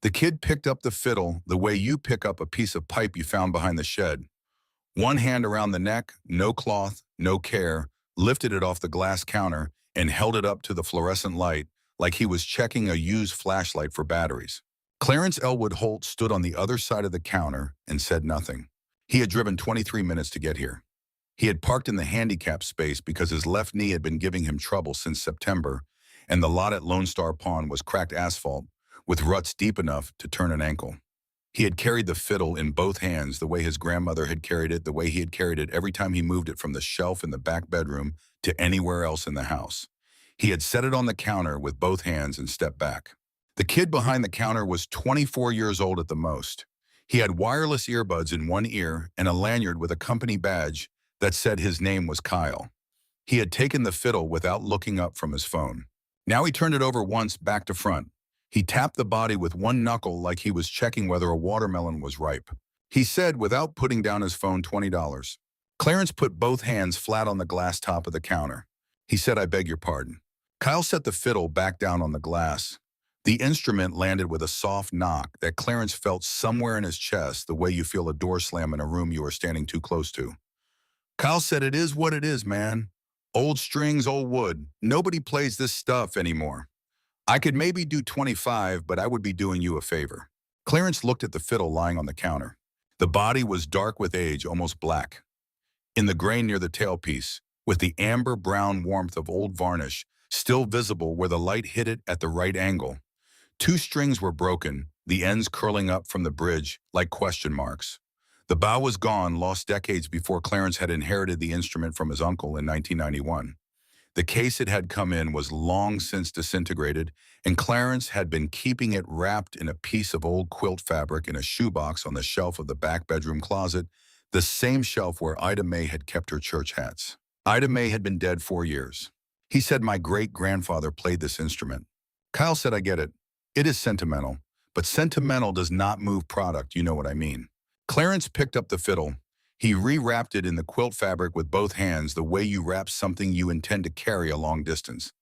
The kid picked up the fiddle the way you pick up a piece of pipe you found behind the shed. One hand around the neck, no cloth, no care, lifted it off the glass counter and held it up to the fluorescent light like he was checking a used flashlight for batteries. Clarence Elwood Holt stood on the other side of the counter and said nothing. He had driven 23 minutes to get here. He had parked in the handicap space because his left knee had been giving him trouble since September, and the lot at Lone Star Pond was cracked asphalt with ruts deep enough to turn an ankle. He had carried the fiddle in both hands the way his grandmother had carried it, the way he had carried it every time he moved it from the shelf in the back bedroom to anywhere else in the house. He had set it on the counter with both hands and stepped back. The kid behind the counter was 24 years old at the most. He had wireless earbuds in one ear and a lanyard with a company badge that said his name was Kyle. He had taken the fiddle without looking up from his phone. Now he turned it over once back to front. He tapped the body with one knuckle like he was checking whether a watermelon was ripe. He said, without putting down his phone, $20. Clarence put both hands flat on the glass top of the counter. He said, "I beg your pardon." Kyle set the fiddle back down on the glass. The instrument landed with a soft knock that Clarence felt somewhere in his chest, the way you feel a door slam in a room you are standing too close to. Kyle said, "It is what it is, man. Old strings, old wood. Nobody plays this stuff anymore. I could maybe do 25, but I would be doing you a favor." Clarence looked at the fiddle lying on the counter. The body was dark with age, almost black. In the grain near the tailpiece, with the amber-brown warmth of old varnish still visible where the light hit it at the right angle. Two strings were broken, the ends curling up from the bridge like question marks. The bow was gone, lost decades before Clarence had inherited the instrument from his uncle in 1991. The case it had come in was long since disintegrated, and Clarence had been keeping it wrapped in a piece of old quilt fabric in a shoebox on the shelf of the back bedroom closet, the same shelf where Ida May had kept her church hats. Ida May had been dead 4 years. He said, "My great-grandfather played this instrument." Kyle said, "I get it. It is sentimental, but sentimental does not move product, you know what I mean." Clarence picked up the fiddle. He rewrapped it in the quilt fabric with both hands the way you wrap something you intend to carry a long distance.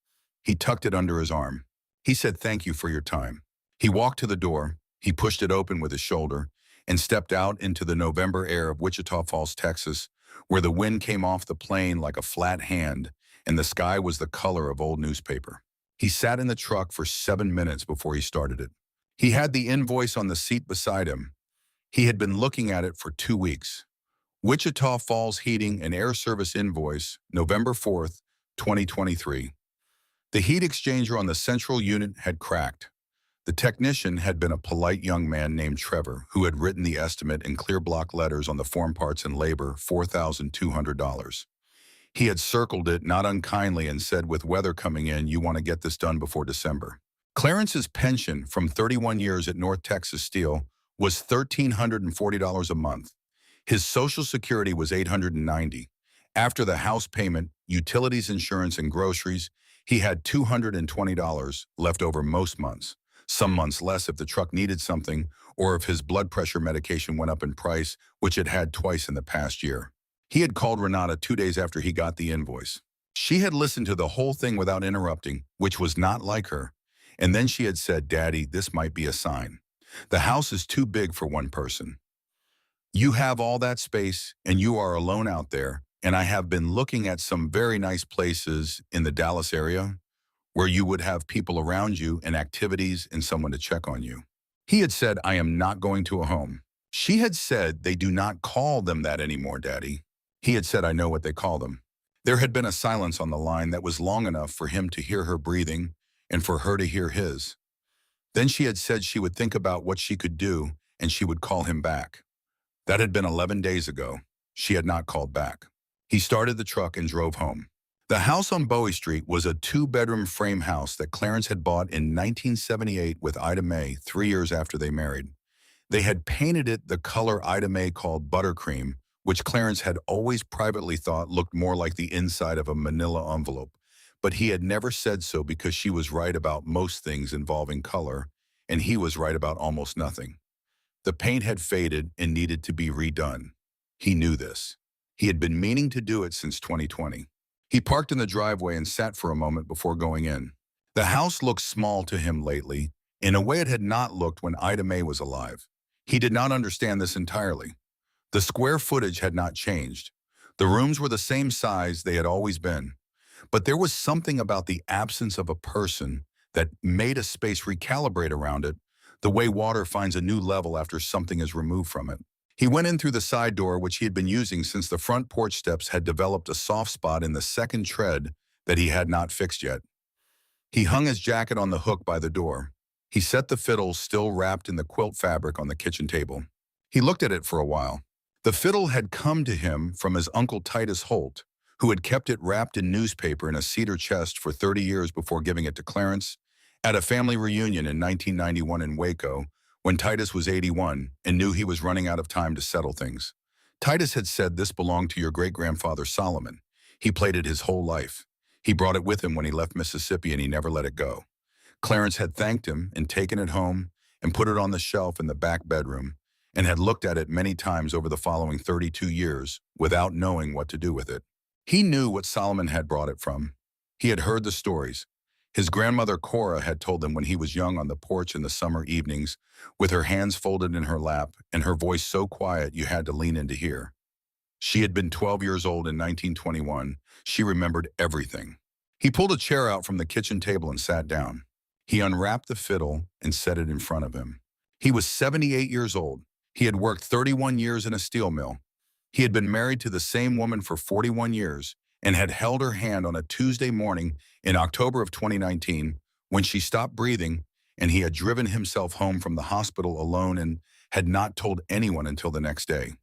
He tucked it under his arm. He said, "Thank you for your time." He walked to the door. He pushed it open with his shoulder and stepped out into the November air of Wichita Falls, Texas, where the wind came off the plain like a flat hand and the sky was the color of old newspaper. He sat in the truck for 7 minutes before he started it. He had the invoice on the seat beside him. He had been looking at it for 2 weeks. Wichita Falls Heating and Air Service invoice, November 4th, 2023. The heat exchanger on the central unit had cracked. The technician had been a polite young man named Trevor, who had written the estimate in clear block letters on the form parts and labor, $4,200. He had circled it not unkindly and said, "With weather coming in, you want to get this done before December." Clarence's pension from 31 years at North Texas Steel was $1,340 a month. His Social Security was $890. After the house payment, utilities, insurance, and groceries, he had $220 left over most months. Some months less if the truck needed something or if his blood pressure medication went up in price, which it had twice in the past year. He had called Renata 2 days after he got the invoice. She had listened to the whole thing without interrupting, which was not like her. And then she had said, "Daddy, this might be a sign. The house is too big for one person. You have all that space and you are alone out there, and I have been looking at some very nice places in the Dallas area where you would have people around you and activities and someone to check on you." He had said, "I am not going to a home." She had said, "They do not call them that anymore, Daddy." He had said, "I know what they call them." There had been a silence on the line that was long enough for him to hear her breathing and for her to hear his. Then she had said she would think about what she could do and she would call him back. That had been 11 days ago. She had not called back. He started the truck and drove home. The house on Bowie Street was a 2-bedroom frame house that Clarence had bought in 1978 with Ida May 3 years after they married. They had painted it the color Ida May called buttercream, which Clarence had always privately thought looked more like the inside of a manila envelope. But he had never said so because she was right about most things involving color, and he was right about almost nothing. The paint had faded and needed to be redone. He knew this. He had been meaning to do it since 2020. He parked in the driveway and sat for a moment before going in. The house looked small to him lately, in a way it had not looked when Ida Mae was alive. He did not understand this entirely. The square footage had not changed. The rooms were the same size they had always been. But there was something about the absence of a person that made a space recalibrate around it, the way water finds a new level after something is removed from it. He went in through the side door, which he had been using since the front porch steps had developed a soft spot in the second tread that he had not fixed yet. He hung his jacket on the hook by the door. He set the fiddle, still wrapped in the quilt fabric, on the kitchen table. He looked at it for a while. The fiddle had come to him from his uncle Titus Holt, who had kept it wrapped in newspaper in a cedar chest for 30 years before giving it to Clarence at a family reunion in 1991 in Waco, when Titus was 81 and knew he was running out of time to settle things. Titus had said this belonged to your great-grandfather Solomon. He played it his whole life. He brought it with him when he left Mississippi and he never let it go. Clarence had thanked him and taken it home and put it on the shelf in the back bedroom and had looked at it many times over the following 32 years without knowing what to do with it. He knew what Solomon had brought it from. He had heard the stories. His grandmother Cora had told them when he was young on the porch in the summer evenings, with her hands folded in her lap and her voice so quiet you had to lean in to hear. She had been 12 years old in 1921. She remembered everything. He pulled a chair out from the kitchen table and sat down. He unwrapped the fiddle and set it in front of him. He was 78 years old. He had worked 31 years in a steel mill. He had been married to the same woman for 41 years and had held her hand on a Tuesday morning in October of 2019 when she stopped breathing, and he had driven himself home from the hospital alone and had not told anyone until the next day.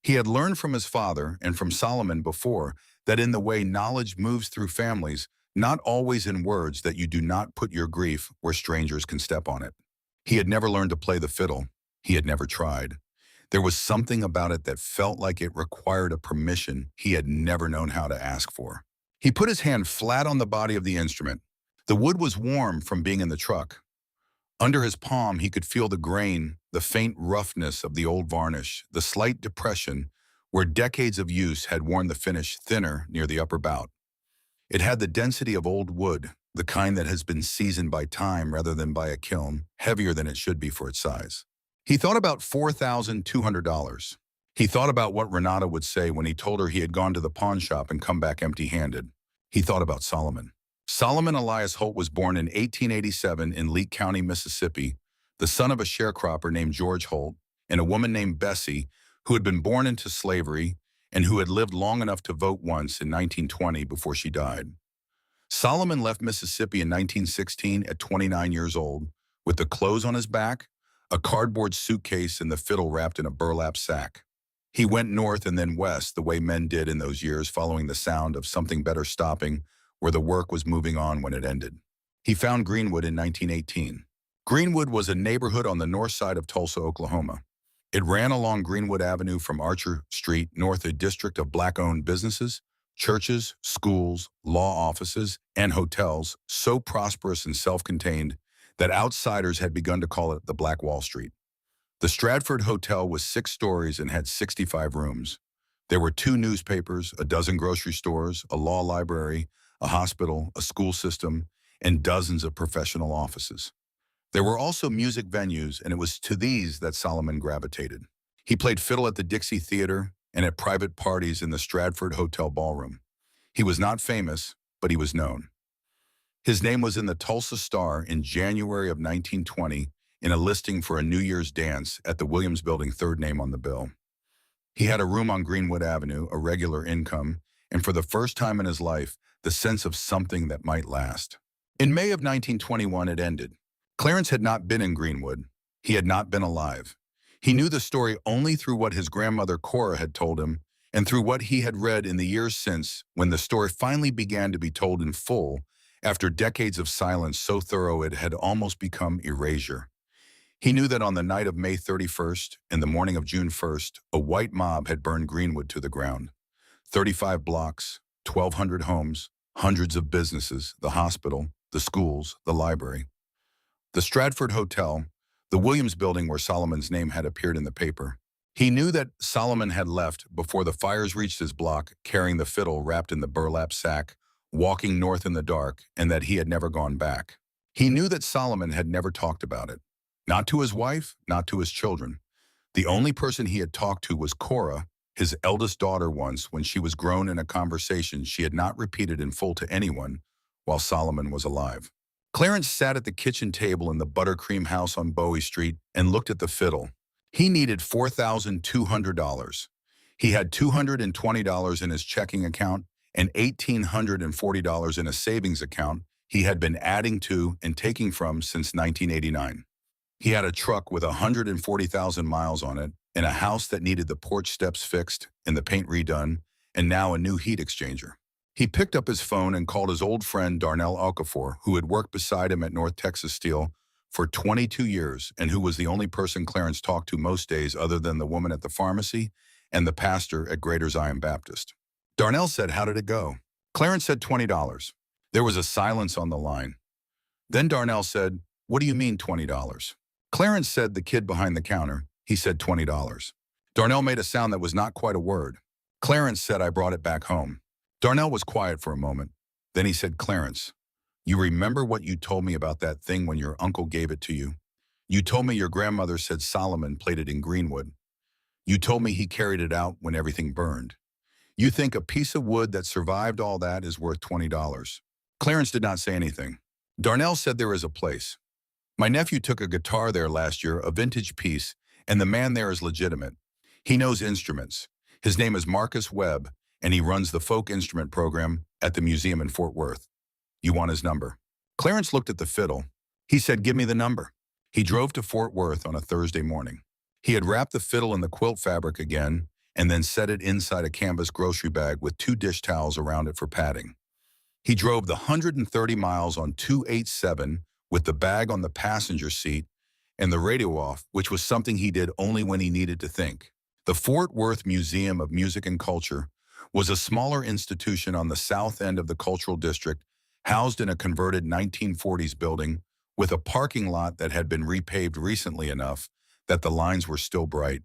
He had learned from his father and from Solomon before that in the way knowledge moves through families, not always in words, that you do not put your grief where strangers can step on it. He had never learned to play the fiddle. He had never tried. There was something about it that felt like it required a permission he had never known how to ask for. He put his hand flat on the body of the instrument. The wood was warm from being in the truck. Under his palm, he could feel the grain, the faint roughness of the old varnish, the slight depression where decades of use had worn the finish thinner near the upper bout. It had the density of old wood, the kind that has been seasoned by time rather than by a kiln, heavier than it should be for its size. He thought about $4,200. He thought about what Renata would say when he told her he had gone to the pawn shop and come back empty-handed. He thought about Solomon. Solomon Elias Holt was born in 1887 in Leake County, Mississippi, the son of a sharecropper named George Holt and a woman named Bessie, who had been born into slavery and who had lived long enough to vote once in 1920 before she died. Solomon left Mississippi in 1916 at 29 years old, with the clothes on his back, a cardboard suitcase, and the fiddle wrapped in a burlap sack. He went north and then west the way men did in those years, following the sound of something better stopping where the work was moving on when it ended. He found Greenwood in 1918. Greenwood was a neighborhood on the north side of Tulsa, Oklahoma. It ran along Greenwood Avenue from Archer Street, north, a district of black-owned businesses, churches, schools, law offices, and hotels, so prosperous and self-contained that outsiders had begun to call it the Black Wall Street. The Stratford Hotel was 6 stories and had 65 rooms. There were 2 newspapers, a dozen grocery stores, a law library, a hospital, a school system, and dozens of professional offices. There were also music venues, and it was to these that Solomon gravitated. He played fiddle at the Dixie Theater and at private parties in the Stratford Hotel ballroom. He was not famous, but he was known. His name was in the Tulsa Star in January of 1920 in a listing for a New Year's dance at the Williams Building, third name on the bill. He had a room on Greenwood Avenue, a regular income, and for the first time in his life, the sense of something that might last. In May of 1921, it ended. Clarence had not been in Greenwood. He had not been alive. He knew the story only through what his grandmother Cora had told him and through what he had read in the years since, when the story finally began to be told in full after decades of silence so thorough it had almost become erasure. He knew that on the night of May 31st and the morning of June 1st, a white mob had burned Greenwood to the ground. 35 blocks, 1,200 homes, hundreds of businesses, the hospital, the schools, the library. The Stratford Hotel, the Williams Building where Solomon's name had appeared in the paper. He knew that Solomon had left before the fires reached his block, carrying the fiddle wrapped in the burlap sack, walking north in the dark, and that he had never gone back. He knew that Solomon had never talked about it. Not to his wife, not to his children. The only person he had talked to was Cora, his eldest daughter, once when she was grown in a conversation she had not repeated in full to anyone while Solomon was alive. Clarence sat at the kitchen table in the buttercream house on Bowie Street and looked at the fiddle. He needed $4,200. He had $220 in his checking account and $1,840 in a savings account he had been adding to and taking from since 1989. He had a truck with 140,000 miles on it and a house that needed the porch steps fixed and the paint redone and now a new heat exchanger. He picked up his phone and called his old friend Darnell Okafor, who had worked beside him at North Texas Steel for 22 years and who was the only person Clarence talked to most days other than the woman at the pharmacy and the pastor at Greater Zion Baptist. Darnell said, "How did it go?" Clarence said $20. There was a silence on the line. Then Darnell said, "What do you mean $20? Clarence said, "The kid behind the counter." He said $20. Darnell made a sound that was not quite a word. Clarence said, "I brought it back home." Darnell was quiet for a moment. Then he said, "Clarence, you remember what you told me about that thing when your uncle gave it to you? You told me your grandmother said Solomon played it in Greenwood. You told me he carried it out when everything burned. You think a piece of wood that survived all that is worth $20. Clarence did not say anything. Darnell said, "There is a place. My nephew took a guitar there last year, a vintage piece, and the man there is legitimate. He knows instruments. His name is Marcus Webb, and he runs the folk instrument program at the museum in Fort Worth. You want his number?" Clarence looked at the fiddle. He said, "Give me the number." He drove to Fort Worth on a Thursday morning. He had wrapped the fiddle in the quilt fabric again and then set it inside a canvas grocery bag with 2 dish towels around it for padding. He drove the 130 miles on 287 with the bag on the passenger seat and the radio off, which was something he did only when he needed to think. The Fort Worth Museum of Music and Culture was a smaller institution on the south end of the cultural district, housed in a converted 1940s building with a parking lot that had been repaved recently enough that the lines were still bright.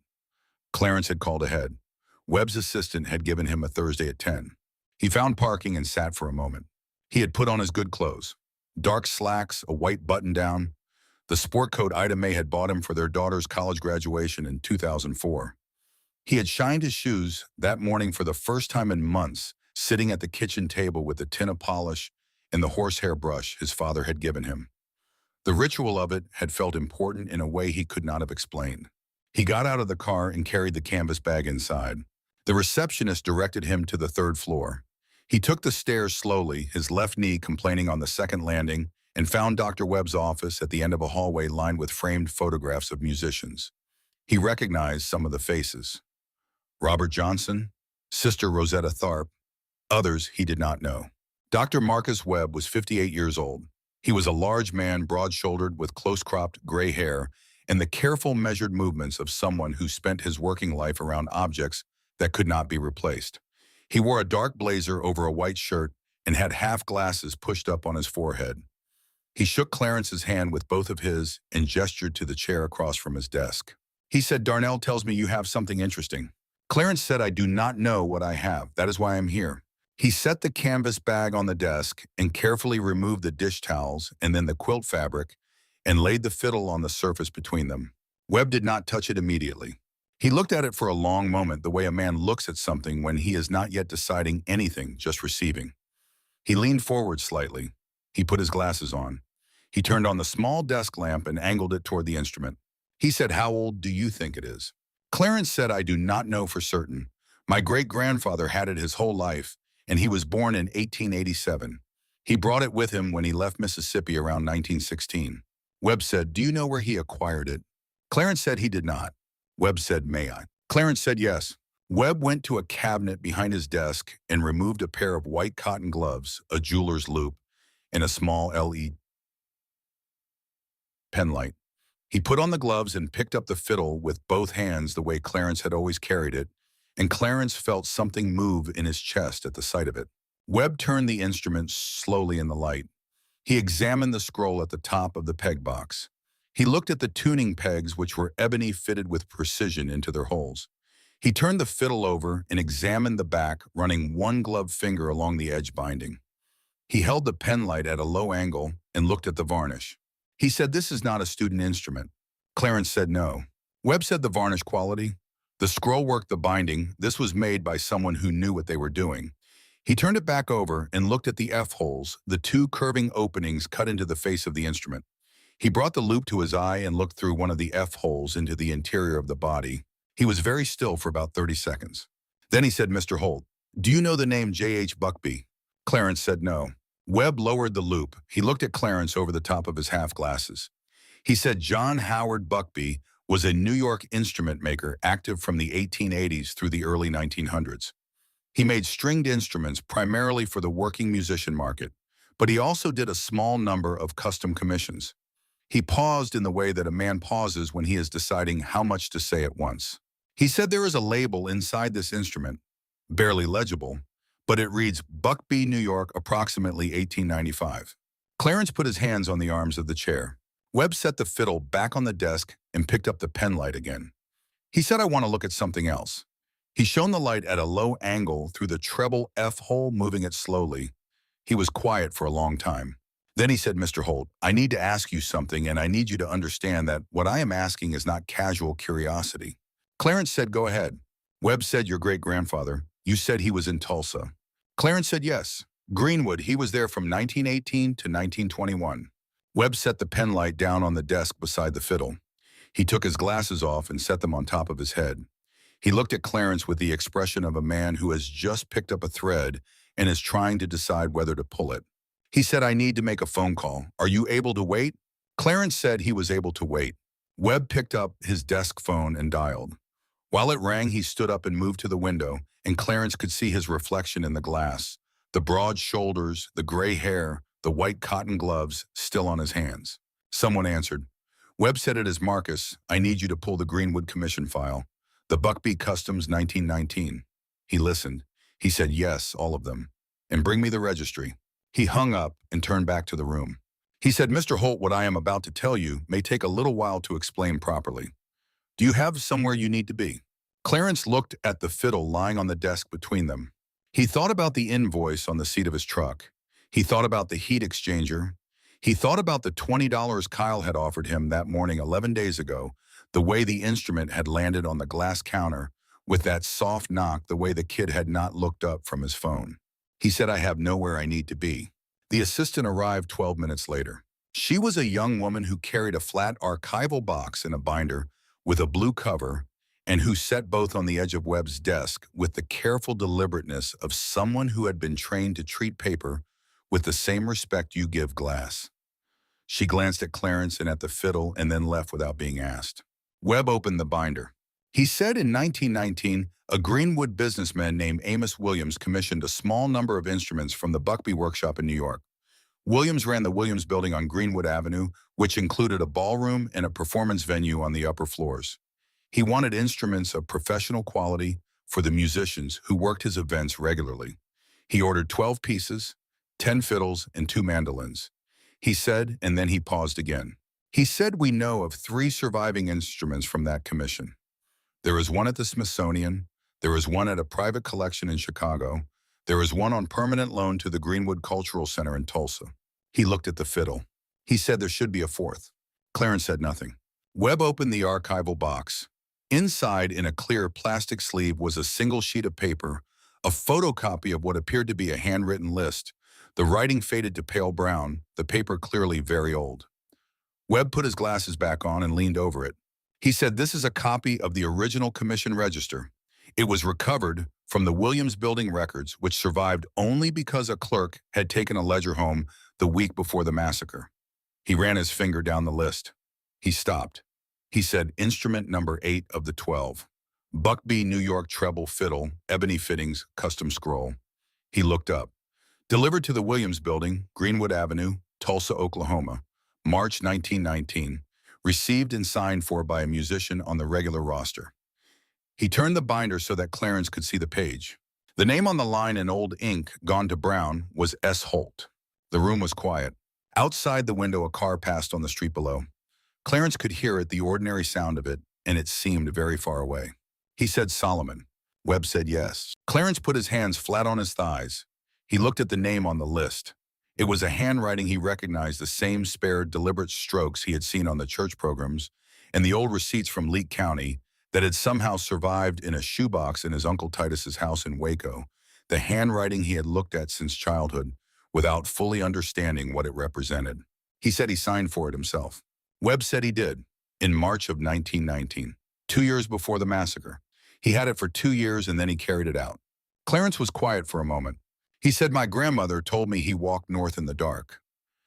Clarence had called ahead. Webb's assistant had given him a Thursday at 10. He found parking and sat for a moment. He had put on his good clothes. Dark slacks, a white button-down, the sport coat Ida Mae had bought him for their daughter's college graduation in 2004. He had shined his shoes that morning for the first time in months, sitting at the kitchen table with the tin of polish and the horsehair brush his father had given him. The ritual of it had felt important in a way he could not have explained. He got out of the car and carried the canvas bag inside. The receptionist directed him to the 3rd floor. He took the stairs slowly, his left knee complaining on the 2nd landing, and found Dr. Webb's office at the end of a hallway lined with framed photographs of musicians. He recognized some of the faces. Robert Johnson, Sister Rosetta Tharpe, others he did not know. Dr. Marcus Webb was 58 years old. He was a large man, broad-shouldered with close-cropped gray hair and the careful, measured movements of someone who spent his working life around objects that could not be replaced. He wore a dark blazer over a white shirt and had half glasses pushed up on his forehead. He shook Clarence's hand with both of his and gestured to the chair across from his desk. He said, "Darnell tells me you have something interesting." Clarence said, "I do not know what I have. That is why I'm here." He set the canvas bag on the desk and carefully removed the dish towels and then the quilt fabric and laid the fiddle on the surface between them. Webb did not touch it immediately. He looked at it for a long moment, the way a man looks at something when he is not yet deciding anything, just receiving. He leaned forward slightly. He put his glasses on. He turned on the small desk lamp and angled it toward the instrument. He said, "How old do you think it is?" Clarence said, "I do not know for certain. My great-grandfather had it his whole life, and he was born in 1887. He brought it with him when he left Mississippi around 1916. Webb said, "Do you know where he acquired it?" Clarence said he did not. Webb said, "May I?" Clarence said yes. Webb went to a cabinet behind his desk and removed a pair of white cotton gloves, a jeweler's loop, and a small LED pen light. He put on the gloves and picked up the fiddle with both hands the way Clarence had always carried it, and Clarence felt something move in his chest at the sight of it. Webb turned the instrument slowly in the light. He examined the scroll at the top of the peg box. He looked at the tuning pegs, which were ebony fitted with precision into their holes. He turned the fiddle over and examined the back, running one gloved finger along the edge binding. He held the pen light at a low angle and looked at the varnish. He said, "This is not a student instrument." Clarence said no. Webb said the varnish quality. The scrollwork, the binding, this was made by someone who knew what they were doing. He turned it back over and looked at the F-holes, the two curving openings cut into the face of the instrument. He brought the loop to his eye and looked through one of the F-holes into the interior of the body. He was very still for about 30 seconds. Then he said, "Mr. Holt, do you know the name J.H. Buckby?" Clarence said no. Webb lowered the loop. He looked at Clarence over the top of his half-glasses. He said John Howard Buckby was a New York instrument maker active from the 1880s through the early 1900s. He made stringed instruments primarily for the working musician market, but he also did a small number of custom commissions. He paused in the way that a man pauses when he is deciding how much to say at once. He said there is a label inside this instrument, barely legible, but it reads Buckby, New York, approximately 1895. Clarence put his hands on the arms of the chair. Webb set the fiddle back on the desk and picked up the pen light again. He said, "I want to look at something else." He shone the light at a low angle through the treble F-hole, moving it slowly. He was quiet for a long time. Then he said, "Mr. Holt, I need to ask you something, and I need you to understand that what I am asking is not casual curiosity." Clarence said, "Go ahead." Webb said, "Your great-grandfather, you said he was in Tulsa." Clarence said, "Yes. Greenwood, he was there from 1918 to 1921. Webb set the pen light down on the desk beside the fiddle. He took his glasses off and set them on top of his head. He looked at Clarence with the expression of a man who has just picked up a thread and is trying to decide whether to pull it. He said, "I need to make a phone call. Are you able to wait?" Clarence said he was able to wait. Webb picked up his desk phone and dialed. While it rang, he stood up and moved to the window, and Clarence could see his reflection in the glass, the broad shoulders, the gray hair, the white cotton gloves still on his hands. Someone answered. Webb said, "It is Marcus. I need you to pull the Greenwood commission file. The Buckby Customs 1919. He listened. He said, "Yes, all of them. And bring me the registry." He hung up and turned back to the room. He said, "Mr. Holt, what I am about to tell you may take a little while to explain properly. Do you have somewhere you need to be?" Clarence looked at the fiddle lying on the desk between them. He thought about the invoice on the seat of his truck. He thought about the heat exchanger. He thought about the $20 Kyle had offered him that morning 11 days ago, the way the instrument had landed on the glass counter with that soft knock, the way the kid had not looked up from his phone. He said, "I have nowhere I need to be." The assistant arrived 12 minutes later. She was a young woman who carried a flat archival box in a binder with a blue cover and who sat both on the edge of Webb's desk with the careful deliberateness of someone who had been trained to treat paper with the same respect you give glass. She glanced at Clarence and at the fiddle and then left without being asked. Webb opened the binder. He said in 1919, a Greenwood businessman named Amos Williams commissioned a small number of instruments from the Buckby workshop in New York. Williams ran the Williams building on Greenwood Avenue, which included a ballroom and a performance venue on the upper floors. He wanted instruments of professional quality for the musicians who worked his events regularly. He ordered 12 pieces, 10 fiddles, and 2 mandolins. He said, and then he paused again. He said, "We know of 3 surviving instruments from that commission. There is one at the Smithsonian, there is one at a private collection in Chicago, there is one on permanent loan to the Greenwood Cultural Center in Tulsa." He looked at the fiddle. He said there should be a 4th. Clarence said nothing. Webb opened the archival box. Inside, in a clear plastic sleeve, was a single sheet of paper, a photocopy of what appeared to be a handwritten list. The writing faded to pale brown, the paper clearly very old. Webb put his glasses back on and leaned over it. He said, "This is a copy of the original commission register. It was recovered from the Williams Building records, which survived only because a clerk had taken a ledger home the week before the massacre." He ran his finger down the list. He stopped. He said, "Instrument number 8 of the 12. Buckby, New York treble fiddle, ebony fittings, custom scroll." He looked up. Delivered to the Williams Building, Greenwood Avenue, Tulsa, Oklahoma, March 1919. Received and signed for by a musician on the regular roster. He turned the binder so that Clarence could see the page. The name on the line in old ink, gone to brown, was S. Holt. The room was quiet. Outside the window, a car passed on the street below. Clarence could hear it, the ordinary sound of it, and it seemed very far away. He said, "Solomon." Webb said yes. Clarence put his hands flat on his thighs. He looked at the name on the list. It was a handwriting he recognized, the same spare, deliberate strokes he had seen on the church programs, and the old receipts from Leake County that had somehow survived in a shoebox in his Uncle Titus's house in Waco, the handwriting he had looked at since childhood without fully understanding what it represented. He said he signed for it himself. Webb said he did, in March of 1919, 2 years before the massacre. He had it for 2 years and then he carried it out. Clarence was quiet for a moment. He said, "My grandmother told me he walked north in the dark.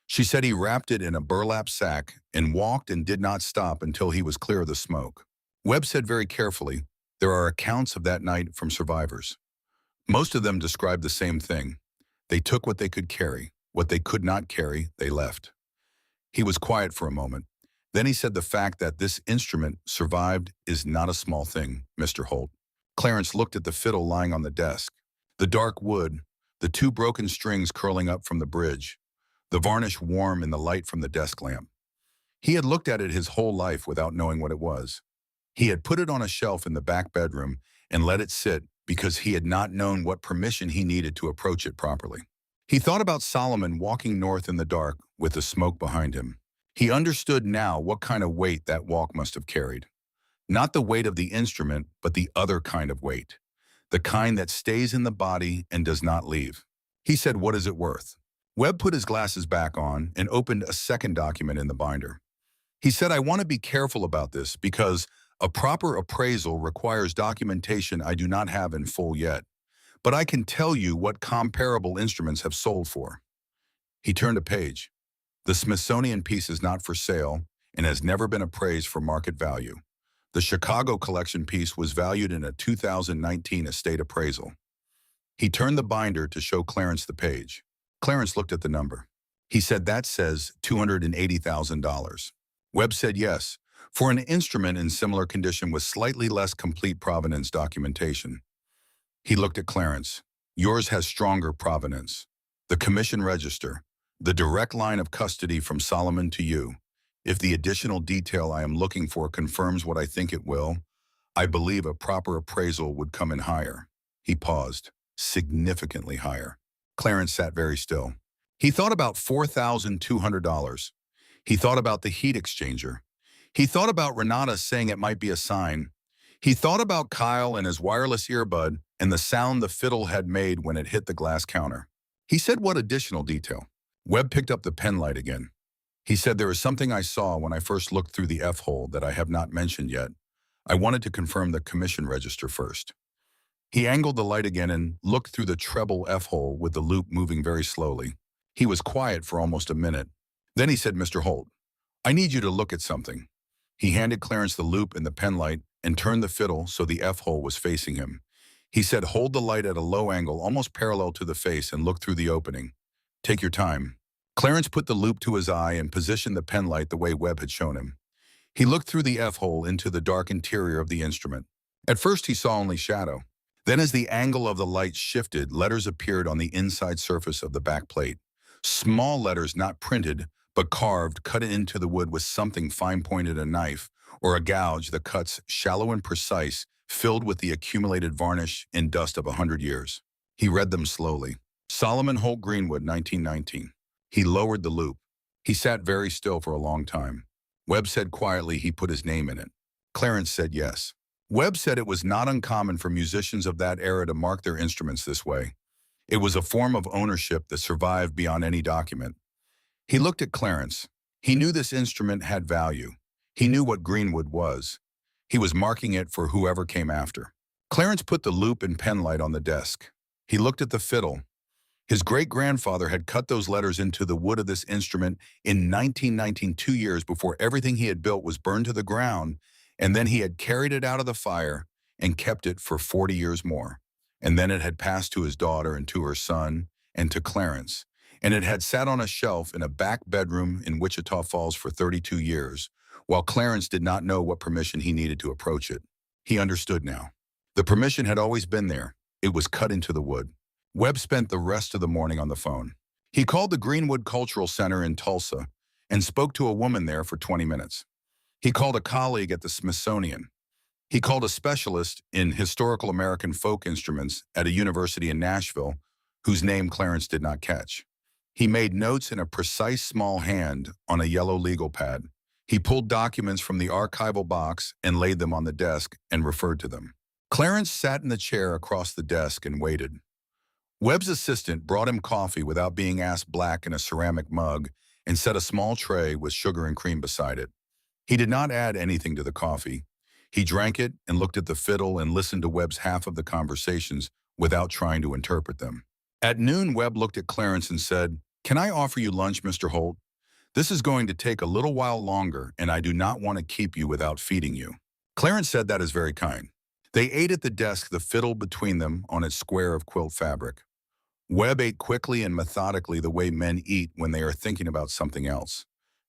She said he wrapped it in a burlap sack and walked and did not stop until he was clear of the smoke." Webb said very carefully, "There are accounts of that night from survivors. Most of them described the same thing. They took what they could carry. What they could not carry, they left." He was quiet for a moment. Then he said, "The fact that this instrument survived is not a small thing, Mr. Holt." Clarence looked at the fiddle lying on the desk. The dark wood, the two broken strings curling up from the bridge, the varnish warm in the light from the desk lamp. He had looked at it his whole life without knowing what it was. He had put it on a shelf in the back bedroom and let it sit because he had not known what permission he needed to approach it properly. He thought about Solomon walking north in the dark with the smoke behind him. He understood now what kind of weight that walk must have carried. Not the weight of the instrument, but the other kind of weight. The kind that stays in the body and does not leave. He said, "What is it worth?" Webb put his glasses back on and opened a second document in the binder. He said, "I want to be careful about this because a proper appraisal requires documentation I do not have in full yet. But I can tell you what comparable instruments have sold for." He turned a page. "The Smithsonian piece is not for sale and has never been appraised for market value. The Chicago collection piece was valued in a 2019 estate appraisal." He turned the binder to show Clarence the page. Clarence looked at the number. He said, "That says $280,000. Webb said yes, for an instrument in similar condition with slightly less complete provenance documentation. He looked at Clarence. "Yours has stronger provenance. The commission register, the direct line of custody from Solomon to you. If the additional detail I am looking for confirms what I think it will, I believe a proper appraisal would come in higher." He paused. "Significantly higher." Clarence sat very still. He thought about $4,200. He thought about the heat exchanger. He thought about Renata saying it might be a sign. He thought about Kyle and his wireless earbud and the sound the fiddle had made when it hit the glass counter. He said, "What additional detail?" Webb picked up the pen light again. He said, "There is something I saw when I first looked through the F-hole that I have not mentioned yet. I wanted to confirm the commission register first." He angled the light again and looked through the treble F-hole with the loop moving very slowly. He was quiet for almost a minute. Then he said, "Mr. Holt, I need you to look at something." He handed Clarence the loop and the pen light and turned the fiddle so the F-hole was facing him. He said, "Hold the light at a low angle, almost parallel to the face, and look through the opening. Take your time." Clarence put the loop to his eye and positioned the pen light the way Webb had shown him. He looked through the F-hole into the dark interior of the instrument. At first he saw only shadow. Then as the angle of the light shifted, letters appeared on the inside surface of the back plate. Small letters not printed, but carved, cut into the wood with something fine-pointed, a knife, or a gouge, the cuts shallow and precise, filled with the accumulated varnish and dust of 100 years. He read them slowly. "Solomon Holt Greenwood, 1919. He lowered the loop. He sat very still for a long time. Webb said quietly he put his name in it. Clarence said yes. Webb said it was not uncommon for musicians of that era to mark their instruments this way. It was a form of ownership that survived beyond any document. He looked at Clarence. He knew this instrument had value. He knew what Greenwood was. He was marking it for whoever came after. Clarence put the loop and pen light on the desk. He looked at the fiddle. His great-grandfather had cut those letters into the wood of this instrument in 1919, 2 years before everything he had built was burned to the ground, and then he had carried it out of the fire and kept it for 40 years more. And then it had passed to his daughter and to her son and to Clarence, and it had sat on a shelf in a back bedroom in Wichita Falls for 32 years, while Clarence did not know what permission he needed to approach it. He understood now. The permission had always been there. It was cut into the wood. Webb spent the rest of the morning on the phone. He called the Greenwood Cultural Center in Tulsa and spoke to a woman there for 20 minutes. He called a colleague at the Smithsonian. He called a specialist in historical American folk instruments at a university in Nashville, whose name Clarence did not catch. He made notes in a precise small hand on a yellow legal pad. He pulled documents from the archival box and laid them on the desk and referred to them. Clarence sat in the chair across the desk and waited. Webb's assistant brought him coffee without being asked, black in a ceramic mug, and set a small tray with sugar and cream beside it. He did not add anything to the coffee. He drank it and looked at the fiddle and listened to Webb's half of the conversations without trying to interpret them. At noon, Webb looked at Clarence and said, "Can I offer you lunch, Mr. Holt? This is going to take a little while longer, and I do not want to keep you without feeding you." Clarence said, "That is very kind." They ate at the desk, the fiddle between them on its square of quilt fabric. Webb ate quickly and methodically, the way men eat when they are thinking about something else.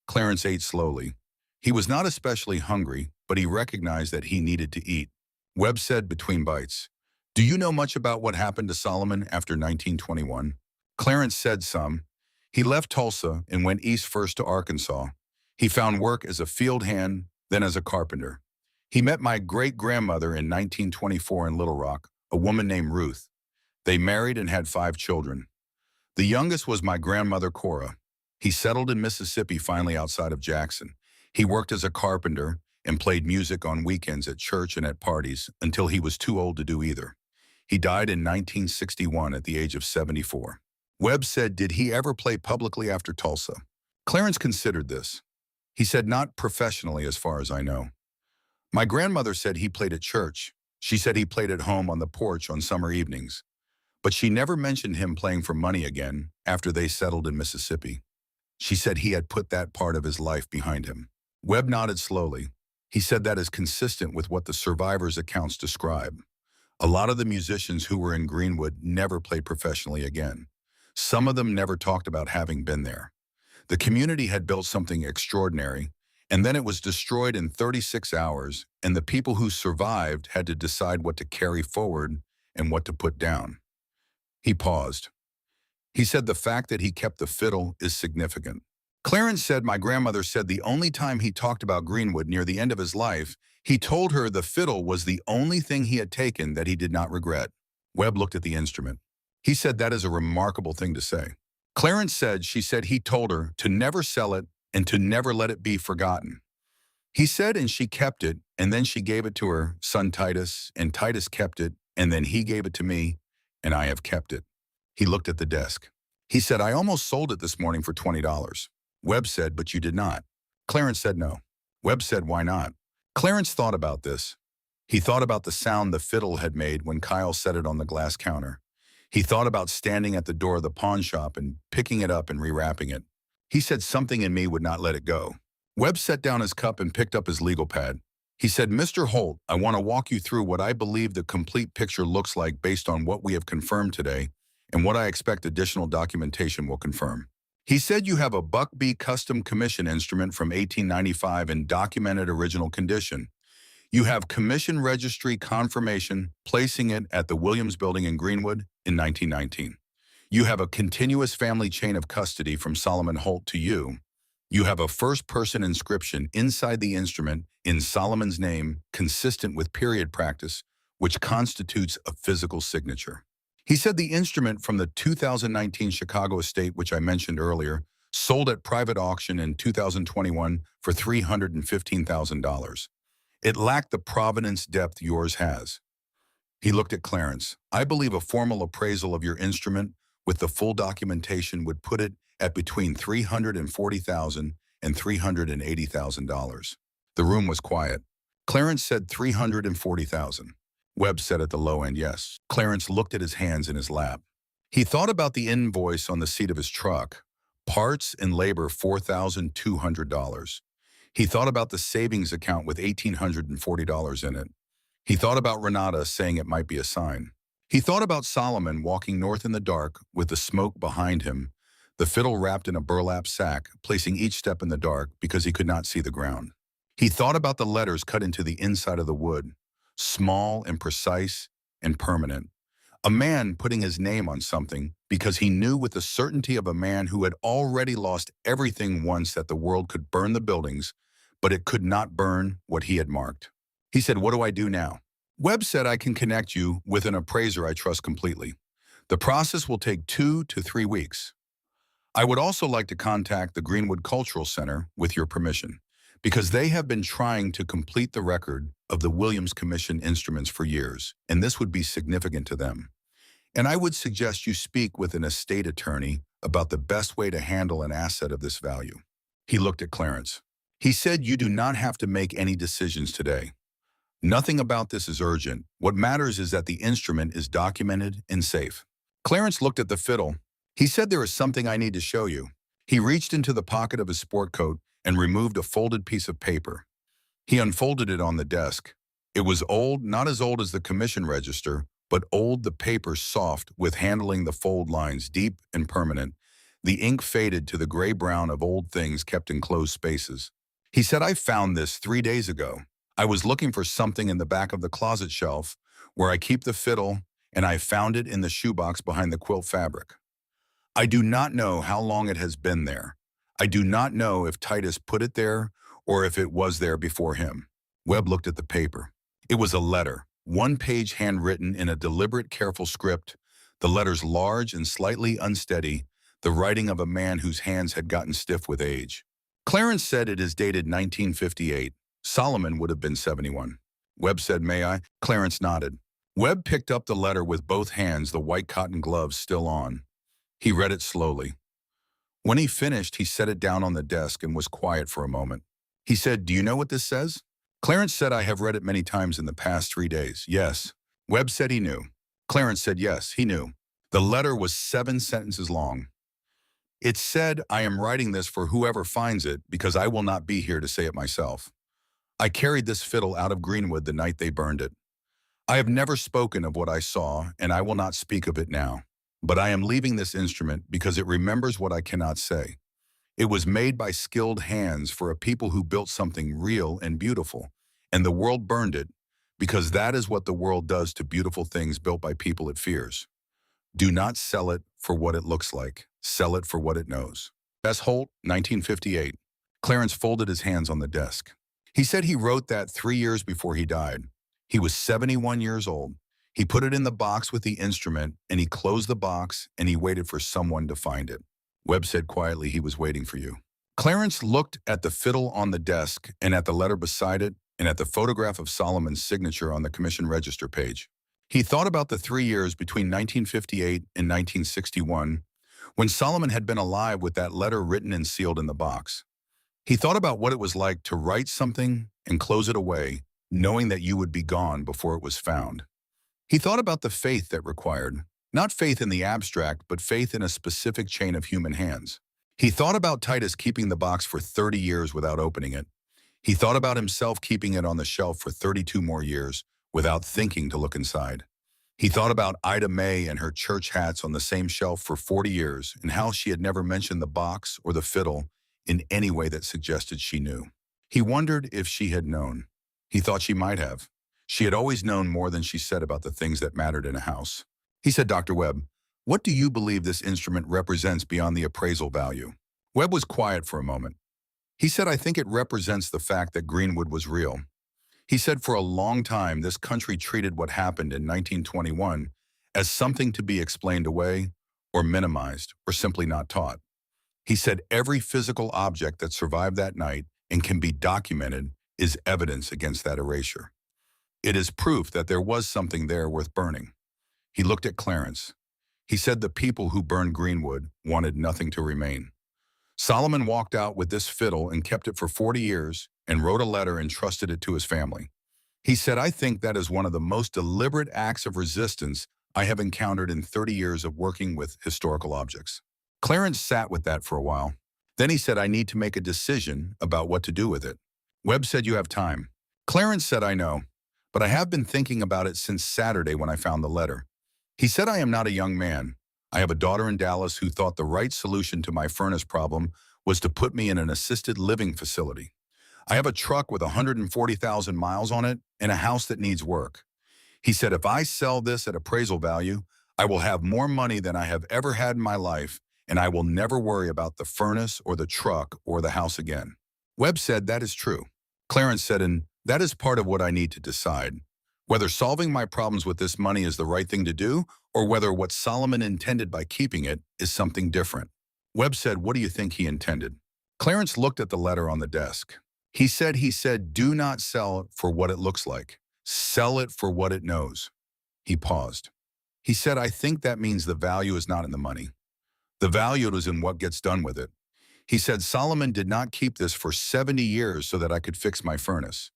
Clarence ate slowly. He was not especially hungry, but he recognized that he needed to eat. Webb said between bites, "Do you know much about what happened to Solomon after 1921? Clarence said some. He left Tulsa and went east, first to Arkansas. He found work as a field hand, then as a carpenter. He met my great-grandmother in 1924 in Little Rock, a woman named Ruth. They married and had 5 children. The youngest was my grandmother, Cora. He settled in Mississippi, finally outside of Jackson. He worked as a carpenter and played music on weekends at church and at parties until he was too old to do either. He died in 1961 at the age of 74. Webb said, "Did he ever play publicly after Tulsa?" Clarence considered this. He said, "Not professionally, as far as I know. My grandmother said he played at church. She said he played at home on the porch on summer evenings. But she never mentioned him playing for money again after they settled in Mississippi. She said he had put that part of his life behind him." Webb nodded slowly. He said that is consistent with what the survivors' accounts describe. A lot of the musicians who were in Greenwood never played professionally again. Some of them never talked about having been there. The community had built something extraordinary, and then it was destroyed in 36 hours, and the people who survived had to decide what to carry forward and what to put down. He paused. He said the fact that he kept the fiddle is significant. Clarence said, "My grandmother said the only time he talked about Greenwood near the end of his life, he told her the fiddle was the only thing he had taken that he did not regret." Webb looked at the instrument. He said, "That is a remarkable thing to say." Clarence said she said he told her to never sell it and to never let it be forgotten. He said, and she kept it, and then she gave it to her son Titus, and Titus kept it, and then he gave it to me, and I have kept it. He looked at the desk. He said, "I almost sold it this morning for $20. Webb said, "But you did not." Clarence said no. Webb said, "Why not?" Clarence thought about this. He thought about the sound the fiddle had made when Kyle set it on the glass counter. He thought about standing at the door of the pawn shop and picking it up and rewrapping it. He said something in me would not let it go. Webb set down his cup and picked up his legal pad. He said, "Mr. Holt, I want to walk you through what I believe the complete picture looks like based on what we have confirmed today and what I expect additional documentation will confirm." He said, "You have a Buck B custom commission instrument from 1895 in documented original condition. You have commission registry confirmation placing it at the Williams Building in Greenwood in 1919. You have a continuous family chain of custody from Solomon Holt to you. You have a first-person inscription inside the instrument in Solomon's name consistent with period practice, which constitutes a physical signature." He said the instrument from the 2019 Chicago estate, which I mentioned earlier, sold at private auction in 2021 for $315,000. It lacked the provenance depth yours has. He looked at Clarence. "I believe a formal appraisal of your instrument with the full documentation would put it at between $340,000 and $380,000. The room was quiet. Clarence said $340,000. Webb said at the low end, yes. Clarence looked at his hands in his lap. He thought about the invoice on the seat of his truck. Parts and labor, $4,200. He thought about the savings account with $1,840 in it. He thought about Renata saying it might be a sign. He thought about Solomon walking north in the dark with the smoke behind him, the fiddle wrapped in a burlap sack, placing each step in the dark because he could not see the ground. He thought about the letters cut into the inside of the wood, small and precise and permanent. A man putting his name on something because he knew with the certainty of a man who had already lost everything once that the world could burn the buildings, but it could not burn what he had marked. He said, "What do I do now?" Webb said, "I can connect you with an appraiser I trust completely. The process will take 2 to 3 weeks. I would also like to contact the Greenwood Cultural Center with your permission, because they have been trying to complete the record of the Williams Commission instruments for years, and this would be significant to them. And I would suggest you speak with an estate attorney about the best way to handle an asset of this value. He looked at Clarence. He said, you do not have to make any decisions today. Nothing about this is urgent. What matters is that the instrument is documented and safe. Clarence looked at the fiddle. He said, there is something I need to show you. He reached into the pocket of his sport coat and removed a folded piece of paper. He unfolded it on the desk. It was old, not as old as the commission register, but old, the paper soft with handling, the fold lines deep and permanent. The ink faded to the gray-brown of old things kept in closed spaces. He said, I found this 3 days ago. I was looking for something in the back of the closet shelf where I keep the fiddle, and I found it in the shoebox behind the quilt fabric. I do not know how long it has been there. I do not know if Titus put it there or if it was there before him. Webb looked at the paper. It was a letter, one page handwritten in a deliberate, careful script, the letters large and slightly unsteady, the writing of a man whose hands had gotten stiff with age. Clarence said it is dated 1958. Solomon would have been 71. Webb said, may I? Clarence nodded. Webb picked up the letter with both hands, the white cotton gloves still on. He read it slowly. When he finished, he set it down on the desk and was quiet for a moment. He said, do you know what this says? Clarence said, I have read it many times in the past 3 days. Yes. Webb said he knew. Clarence said, yes, he knew. The letter was 7 sentences long. It said, I am writing this for whoever finds it because I will not be here to say it myself. I carried this fiddle out of Greenwood the night they burned it. I have never spoken of what I saw, and I will not speak of it now. But I am leaving this instrument because it remembers what I cannot say. It was made by skilled hands for a people who built something real and beautiful, and the world burned it because that is what the world does to beautiful things built by people it fears. Do not sell it for what it looks like. Sell it for what it knows. S. Holt, 1958. Clarence folded his hands on the desk. He said he wrote that 3 years before he died. He was 71 years old. He put it in the box with the instrument, and he closed the box, and he waited for someone to find it. Webb said quietly he was waiting for you. Clarence looked at the fiddle on the desk and at the letter beside it and at the photograph of Solomon's signature on the commission register page. He thought about the 3 years between 1958 and 1961 when Solomon had been alive with that letter written and sealed in the box. He thought about what it was like to write something and close it away, knowing that you would be gone before it was found. He thought about the faith that required, not faith in the abstract, but faith in a specific chain of human hands. He thought about Titus keeping the box for 30 years without opening it. He thought about himself keeping it on the shelf for 32 more years without thinking to look inside. He thought about Ida May and her church hats on the same shelf for 40 years and how she had never mentioned the box or the fiddle in any way that suggested she knew. He wondered if she had known. He thought she might have. She had always known more than she said about the things that mattered in a house. He said, Dr. Webb, what do you believe this instrument represents beyond the appraisal value? Webb was quiet for a moment. He said, I think it represents the fact that Greenwood was real. He said for a long time, this country treated what happened in 1921 as something to be explained away or minimized or simply not taught. He said every physical object that survived that night and can be documented is evidence against that erasure. It is proof that there was something there worth burning. He looked at Clarence. He said the people who burned Greenwood wanted nothing to remain. Solomon walked out with this fiddle and kept it for 40 years and wrote a letter and trusted it to his family. He said, I think that is one of the most deliberate acts of resistance I have encountered in 30 years of working with historical objects. Clarence sat with that for a while. Then he said, I need to make a decision about what to do with it. Webb said, you have time. Clarence said, I know, but I have been thinking about it since Saturday when I found the letter. He said, I am not a young man. I have a daughter in Dallas who thought the right solution to my furnace problem was to put me in an assisted living facility. I have a truck with 140,000 miles on it and a house that needs work. He said, if I sell this at appraisal value, I will have more money than I have ever had in my life, and I will never worry about the furnace or the truck or the house again. Webb said, that is true. Clarence said, and that is part of what I need to decide. Whether solving my problems with this money is the right thing to do, or whether what Solomon intended by keeping it is something different. Webb said, "What do you think he intended?" Clarence looked at the letter on the desk. He said, do not sell it for what it looks like. Sell it for what it knows." He paused. He said, "I think that means the value is not in the money. The value is in what gets done with it." He said, "Solomon did not keep this for 70 years so that I could fix my furnace.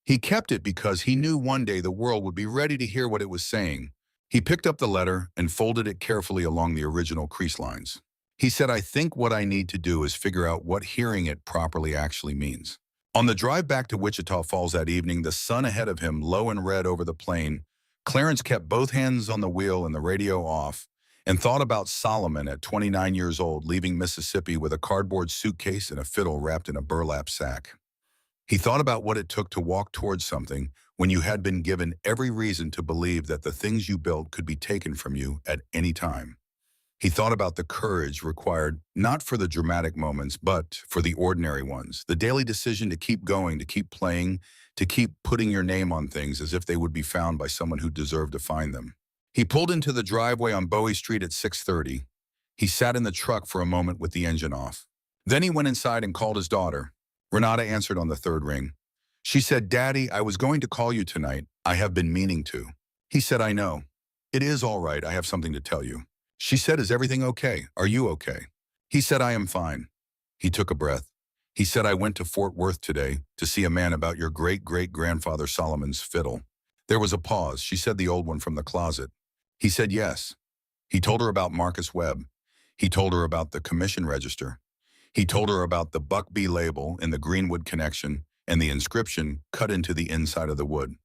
He kept it because he knew one day the world would be ready to hear what it was saying." He picked up the letter and folded it carefully along the original crease lines. He said, "I think what I need to do is figure out what hearing it properly actually means." On the drive back to Wichita Falls that evening, the sun ahead of him low and red over the plain, Clarence kept both hands on the wheel and the radio off and thought about Solomon at 29 years old leaving Mississippi with a cardboard suitcase and a fiddle wrapped in a burlap sack. He thought about what it took to walk towards something when you had been given every reason to believe that the things you built could be taken from you at any time. He thought about the courage required not for the dramatic moments, but for the ordinary ones, the daily decision to keep going, to keep playing, to keep putting your name on things as if they would be found by someone who deserved to find them. He pulled into the driveway on Bowie Street at 6:30. He sat in the truck for a moment with the engine off. Then he went inside and called his daughter. Renata answered on the third ring. She said, "Daddy, I was going to call you tonight. I have been meaning to." He said, "I know. It is all right. I have something to tell you." She said, "Is everything okay? Are you okay?" He said, "I am fine." He took a breath. He said, "I went to Fort Worth today to see a man about your great-great-grandfather Solomon's fiddle." There was a pause. She said, "The old one from the closet." He said, "Yes." He told her about Marcus Webb. He told her about the commission register. He told her about the Buckbee label and the Greenwood connection and the inscription cut into the inside of the wood.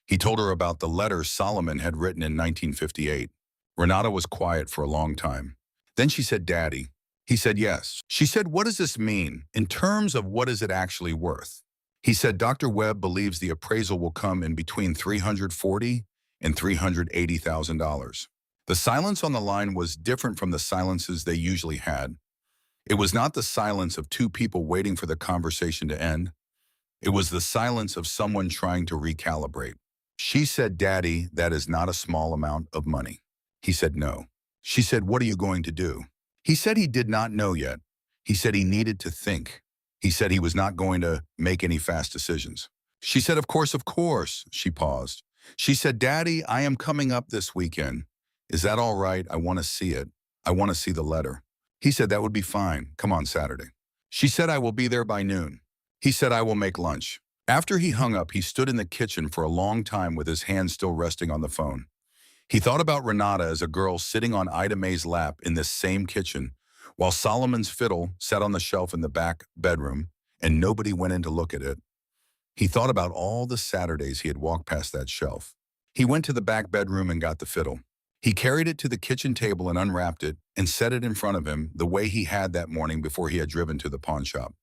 He told her about the letter Solomon had written in 1958. Renata was quiet for a long time. Then she said, "Daddy." He said, "Yes." She said, "What does this mean in terms of what is it actually worth?" He said, "Dr. Webb believes the appraisal will come in between $340,000 and $380,000. The silence on the line was different from the silences they usually had. It was not the silence of two people waiting for the conversation to end. It was the silence of someone trying to recalibrate. She said, "Daddy, that is not a small amount of money." He said, "No." She said, "What are you going to do?" He said he did not know yet. He said he needed to think. He said he was not going to make any fast decisions. She said, of course." She paused. She said, "Daddy, I am coming up this weekend. Is that all right? I want to see it. I want to see the letter." He said, "That would be fine. Come on Saturday." She said, "I will be there by noon." He said, "I will make lunch." After he hung up, he stood in the kitchen for a long time with his hand still resting on the phone. He thought about Renata as a girl sitting on Ida Mae's lap in this same kitchen, while Solomon's fiddle sat on the shelf in the back bedroom, and nobody went in to look at it. He thought about all the Saturdays he had walked past that shelf. He went to the back bedroom and got the fiddle. He carried it to the kitchen table and unwrapped it and set it in front of him the way he had that morning before he had driven to the pawn shop.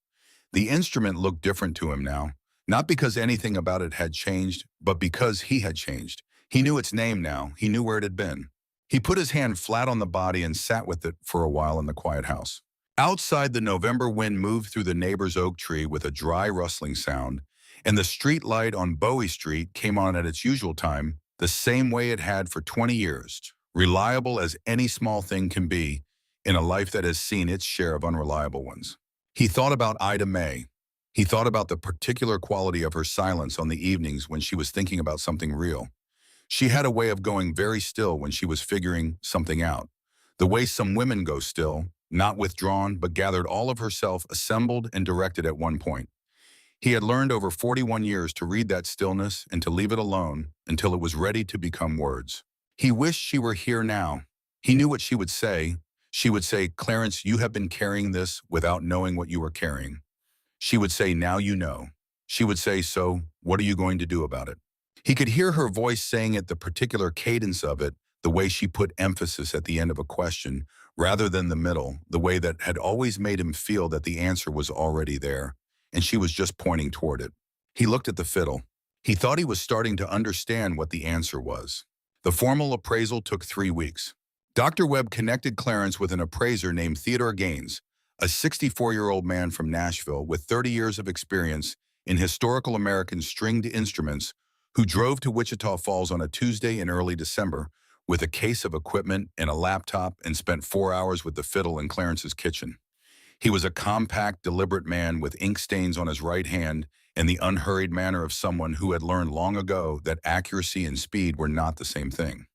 The instrument looked different to him now, not because anything about it had changed, but because he had changed. He knew its name now. He knew where it had been. He put his hand flat on the body and sat with it for a while in the quiet house. Outside, the November wind moved through the neighbor's oak tree with a dry rustling sound, and the street light on Bowie Street came on at its usual time, the same way it had for 20 years, reliable as any small thing can be in a life that has seen its share of unreliable ones. He thought about Ida Mae. He thought about the particular quality of her silence on the evenings when she was thinking about something real. She had a way of going very still when she was figuring something out. The way some women go still, not withdrawn, but gathered all of herself, assembled and directed at one point. He had learned over 41 years to read that stillness and to leave it alone until it was ready to become words. He wished she were here now. He knew what she would say. She would say, "Clarence, you have been carrying this without knowing what you were carrying." She would say, "Now you know." She would say, "So, what are you going to do about it?" He could hear her voice saying it, the particular cadence of it, the way she put emphasis at the end of a question rather than the middle, the way that had always made him feel that the answer was already there, and she was just pointing toward it. He looked at the fiddle. He thought he was starting to understand what the answer was. The formal appraisal took 3 weeks. Dr. Webb connected Clarence with an appraiser named Theodore Gaines, a 64-year-old man from Nashville with 30 years of experience in historical American stringed instruments who drove to Wichita Falls on a Tuesday in early December with a case of equipment and a laptop, and spent 4 hours with the fiddle in Clarence's kitchen. He was a compact, deliberate man with ink stains on his right hand and the unhurried manner of someone who had learned long ago that accuracy and speed were not the same thing.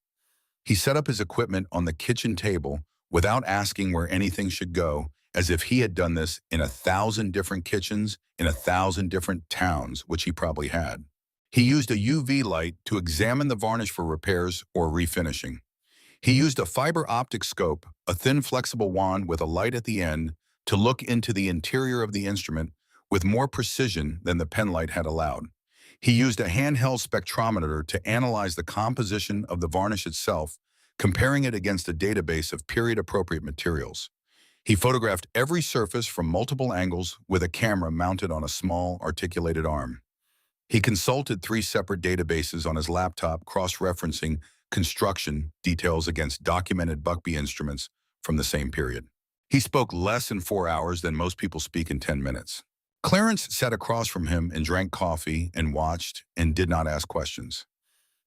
He set up his equipment on the kitchen table without asking where anything should go, as if he had done this in 1,000 different kitchens in 1,000 different towns, which he probably had. He used a UV light to examine the varnish for repairs or refinishing. He used a fiber optic scope, a thin flexible wand with a light at the end, to look into the interior of the instrument with more precision than the pen light had allowed. He used a handheld spectrometer to analyze the composition of the varnish itself, comparing it against a database of period-appropriate materials. He photographed every surface from multiple angles with a camera mounted on a small, articulated arm. He consulted 3 separate databases on his laptop, cross-referencing construction details against documented Buckby instruments from the same period. He spoke less in 4 hours than most people speak in 10 minutes. Clarence sat across from him and drank coffee and watched and did not ask questions.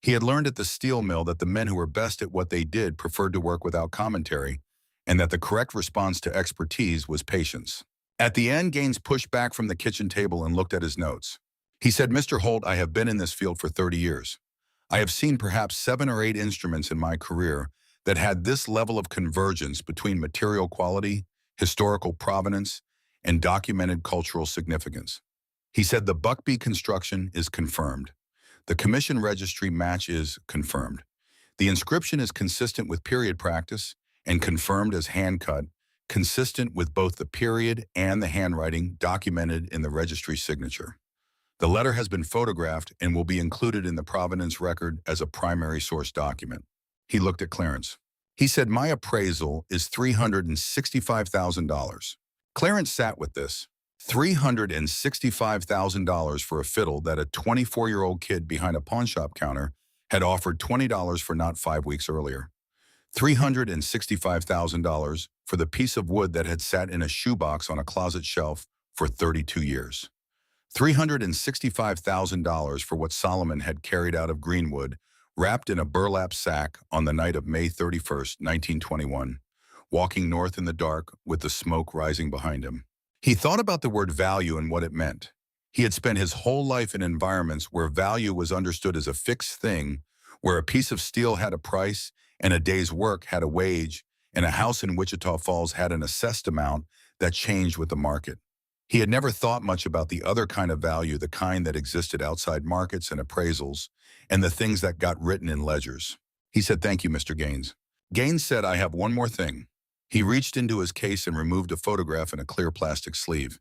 He had learned at the steel mill that the men who were best at what they did preferred to work without commentary, and that the correct response to expertise was patience. At the end, Gaines pushed back from the kitchen table and looked at his notes. He said, "Mr. Holt, I have been in this field for 30 years. I have seen perhaps 7 or 8 instruments in my career that had this level of convergence between material quality, historical provenance, and documented cultural significance." He said, "The Buckby construction is confirmed. The commission registry match is confirmed. The inscription is consistent with period practice and confirmed as hand-cut, consistent with both the period and the handwriting documented in the registry signature. The letter has been photographed and will be included in the provenance record as a primary source document." He looked at Clarence. He said, "My appraisal is $365,000. Clarence sat with this. $365,000 for a fiddle that a 24-year-old kid behind a pawnshop counter had offered $20 for not 5 weeks earlier. $365,000 for the piece of wood that had sat in a shoebox on a closet shelf for 32 years. $365,000 for what Solomon had carried out of Greenwood, wrapped in a burlap sack on the night of May 31st, 1921, walking north in the dark with the smoke rising behind him. He thought about the word value and what it meant. He had spent his whole life in environments where value was understood as a fixed thing, where a piece of steel had a price and a day's work had a wage, and a house in Wichita Falls had an assessed amount that changed with the market. He had never thought much about the other kind of value, the kind that existed outside markets and appraisals, and the things that got written in ledgers. He said, "Thank you, Mr. Gaines." Gaines said, "I have one more thing." He reached into his case and removed a photograph in a clear plastic sleeve.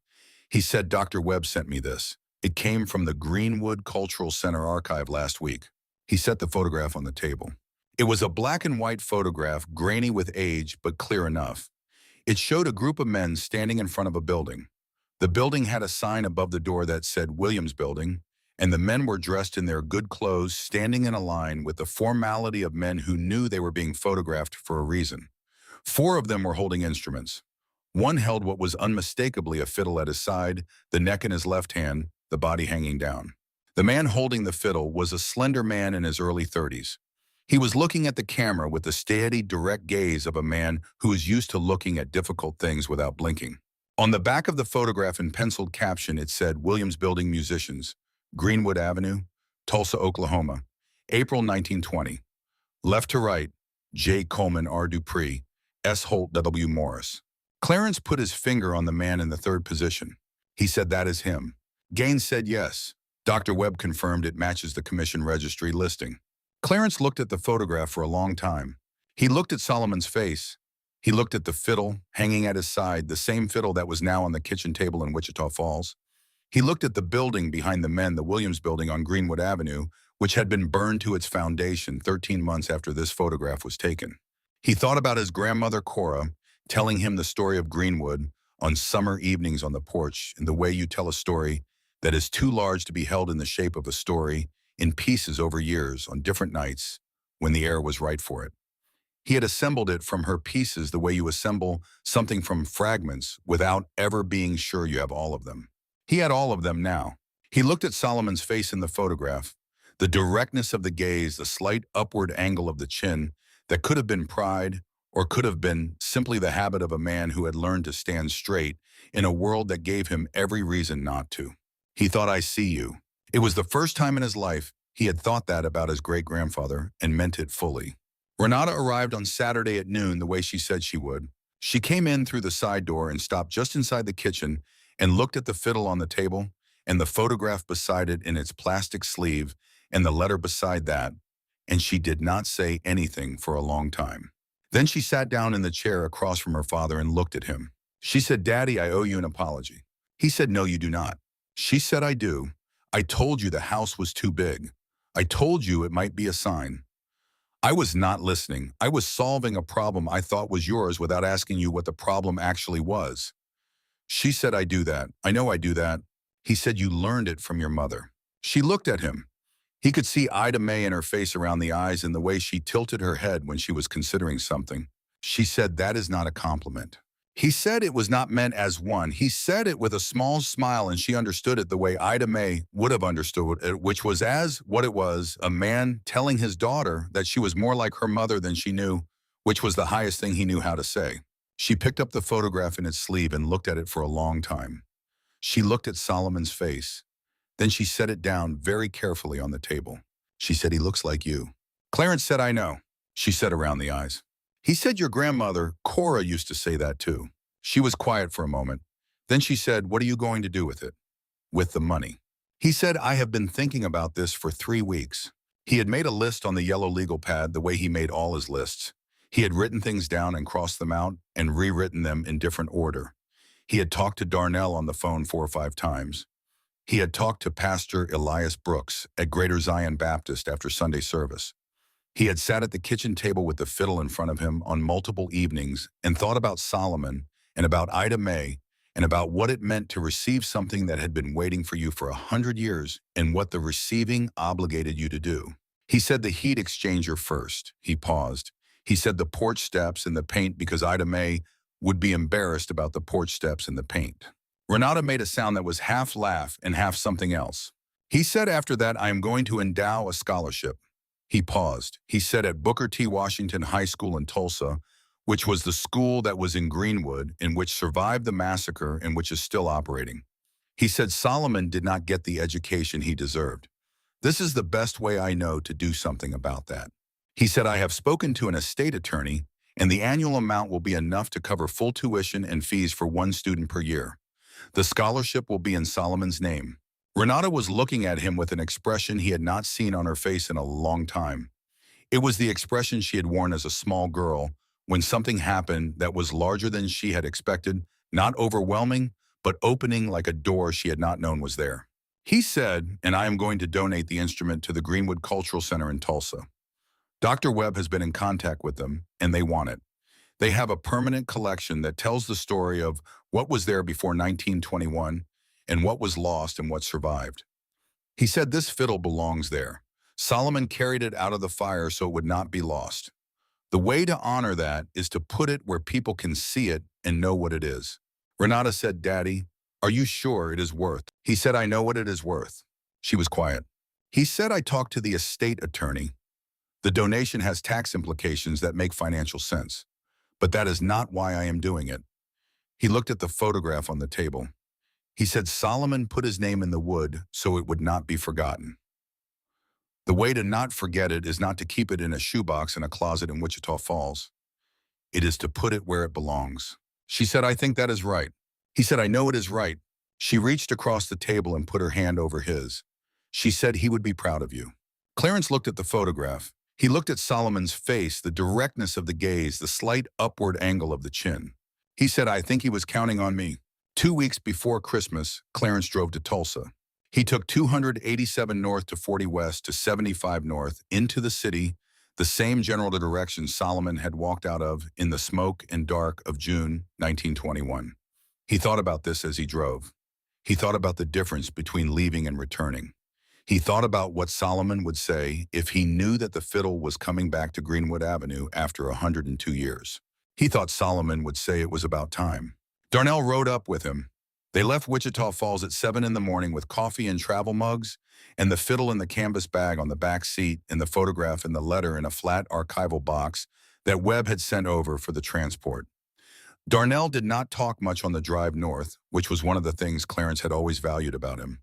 He said, "Dr. Webb sent me this. It came from the Greenwood Cultural Center archive last week." He set the photograph on the table. It was a black and white photograph, grainy with age, but clear enough. It showed a group of men standing in front of a building. The building had a sign above the door that said Williams Building, and the men were dressed in their good clothes, standing in a line with the formality of men who knew they were being photographed for a reason. 4 of them were holding instruments. One held what was unmistakably a fiddle at his side, the neck in his left hand, the body hanging down. The man holding the fiddle was a slender man in his early 30s. He was looking at the camera with the steady, direct gaze of a man who is used to looking at difficult things without blinking. On the back of the photograph in penciled caption, it said, "Williams Building Musicians, Greenwood Avenue, Tulsa, Oklahoma, April 1920. Left to right, J. Coleman R. Dupree, S. Holt W. Morris." Clarence put his finger on the man in the 3rd position. He said, "That is him." Gaines said yes. Dr. Webb confirmed it matches the commission registry listing. Clarence looked at the photograph for a long time. He looked at Solomon's face. He looked at the fiddle hanging at his side, the same fiddle that was now on the kitchen table in Wichita Falls. He looked at the building behind the men, the Williams Building on Greenwood Avenue, which had been burned to its foundation 13 months after this photograph was taken. He thought about his grandmother, Cora, telling him the story of Greenwood on summer evenings on the porch, in the way you tell a story that is too large to be held in the shape of a story, in pieces over years on different nights when the air was right for it. He had assembled it from her pieces the way you assemble something from fragments without ever being sure you have all of them. He had all of them now. He looked at Solomon's face in the photograph, the directness of the gaze, the slight upward angle of the chin, that could have been pride or could have been simply the habit of a man who had learned to stand straight in a world that gave him every reason not to. He thought, I see you. It was the first time in his life he had thought that about his great-grandfather and meant it fully. Renata arrived on Saturday at noon the way she said she would. She came in through the side door and stopped just inside the kitchen and looked at the fiddle on the table and the photograph beside it in its plastic sleeve and the letter beside that, and she did not say anything for a long time. Then she sat down in the chair across from her father and looked at him. She said, Daddy, I owe you an apology. He said, no, you do not. She said, I do. I told you the house was too big. I told you it might be a sign. I was not listening. I was solving a problem I thought was yours without asking you what the problem actually was. She said, I do that. I know I do that. He said, you learned it from your mother. She looked at him. He could see Ida Mae in her face around the eyes and the way she tilted her head when she was considering something. She said, that is not a compliment. He said it was not meant as one. He said it with a small smile, and she understood it the way Ida Mae would have understood it, which was as what it was, a man telling his daughter that she was more like her mother than she knew, which was the highest thing he knew how to say. She picked up the photograph in its sleeve and looked at it for a long time. She looked at Solomon's face. Then she set it down very carefully on the table. She said, he looks like you. Clarence said, I know, she said around the eyes. He said, your grandmother, Cora, used to say that too. She was quiet for a moment. Then she said, what are you going to do with it? With the money. He said, I have been thinking about this for 3 weeks. He had made a list on the yellow legal pad the way he made all his lists. He had written things down and crossed them out and rewritten them in different order. He had talked to Darnell on the phone 4 or 5 times. He had talked to Pastor Elias Brooks at Greater Zion Baptist after Sunday service. He had sat at the kitchen table with the fiddle in front of him on multiple evenings and thought about Solomon and about Ida Mae and about what it meant to receive something that had been waiting for you for 100 years and what the receiving obligated you to do. He said the heat exchanger first. He paused. He said the porch steps and the paint because Ida Mae would be embarrassed about the porch steps and the paint. Renata made a sound that was half laugh and half something else. He said after that, I am going to endow a scholarship. He paused. He said at Booker T. Washington High School in Tulsa, which was the school that was in Greenwood and which survived the massacre and which is still operating. He said Solomon did not get the education he deserved. This is the best way I know to do something about that. He said, I have spoken to an estate attorney and the annual amount will be enough to cover full tuition and fees for 1 student per year. The scholarship will be in Solomon's name. Renata was looking at him with an expression he had not seen on her face in a long time. It was the expression she had worn as a small girl when something happened that was larger than she had expected, not overwhelming, but opening like a door she had not known was there. He said, and I am going to donate the instrument to the Greenwood Cultural Center in Tulsa. Dr. Webb has been in contact with them, and they want it. They have a permanent collection that tells the story of what was there before 1921, and what was lost and what survived. He said this fiddle belongs there. Solomon carried it out of the fire so it would not be lost. The way to honor that is to put it where people can see it and know what it is. Renata said, Daddy, are you sure it is worth? He said, I know what it is worth. She was quiet. He said, I talked to the estate attorney. The donation has tax implications that make financial sense, but that is not why I am doing it. He looked at the photograph on the table. He said Solomon put his name in the wood so it would not be forgotten. The way to not forget it is not to keep it in a shoebox in a closet in Wichita Falls. It is to put it where it belongs. She said, I think that is right. He said, I know it is right. She reached across the table and put her hand over his. She said he would be proud of you. Clarence looked at the photograph. He looked at Solomon's face, the directness of the gaze, the slight upward angle of the chin. He said, I think he was counting on me. 2 weeks before Christmas, Clarence drove to Tulsa. He took 287 north to 40 west to 75 north into the city, the same general direction Solomon had walked out of in the smoke and dark of June 1921. He thought about this as he drove. He thought about the difference between leaving and returning. He thought about what Solomon would say if he knew that the fiddle was coming back to Greenwood Avenue after 102 years. He thought Solomon would say it was about time. Darnell rode up with him. They left Wichita Falls at 7 in the morning with coffee and travel mugs, and the fiddle in the canvas bag on the back seat, and the photograph and the letter in a flat archival box that Webb had sent over for the transport. Darnell did not talk much on the drive north, which was one of the things Clarence had always valued about him.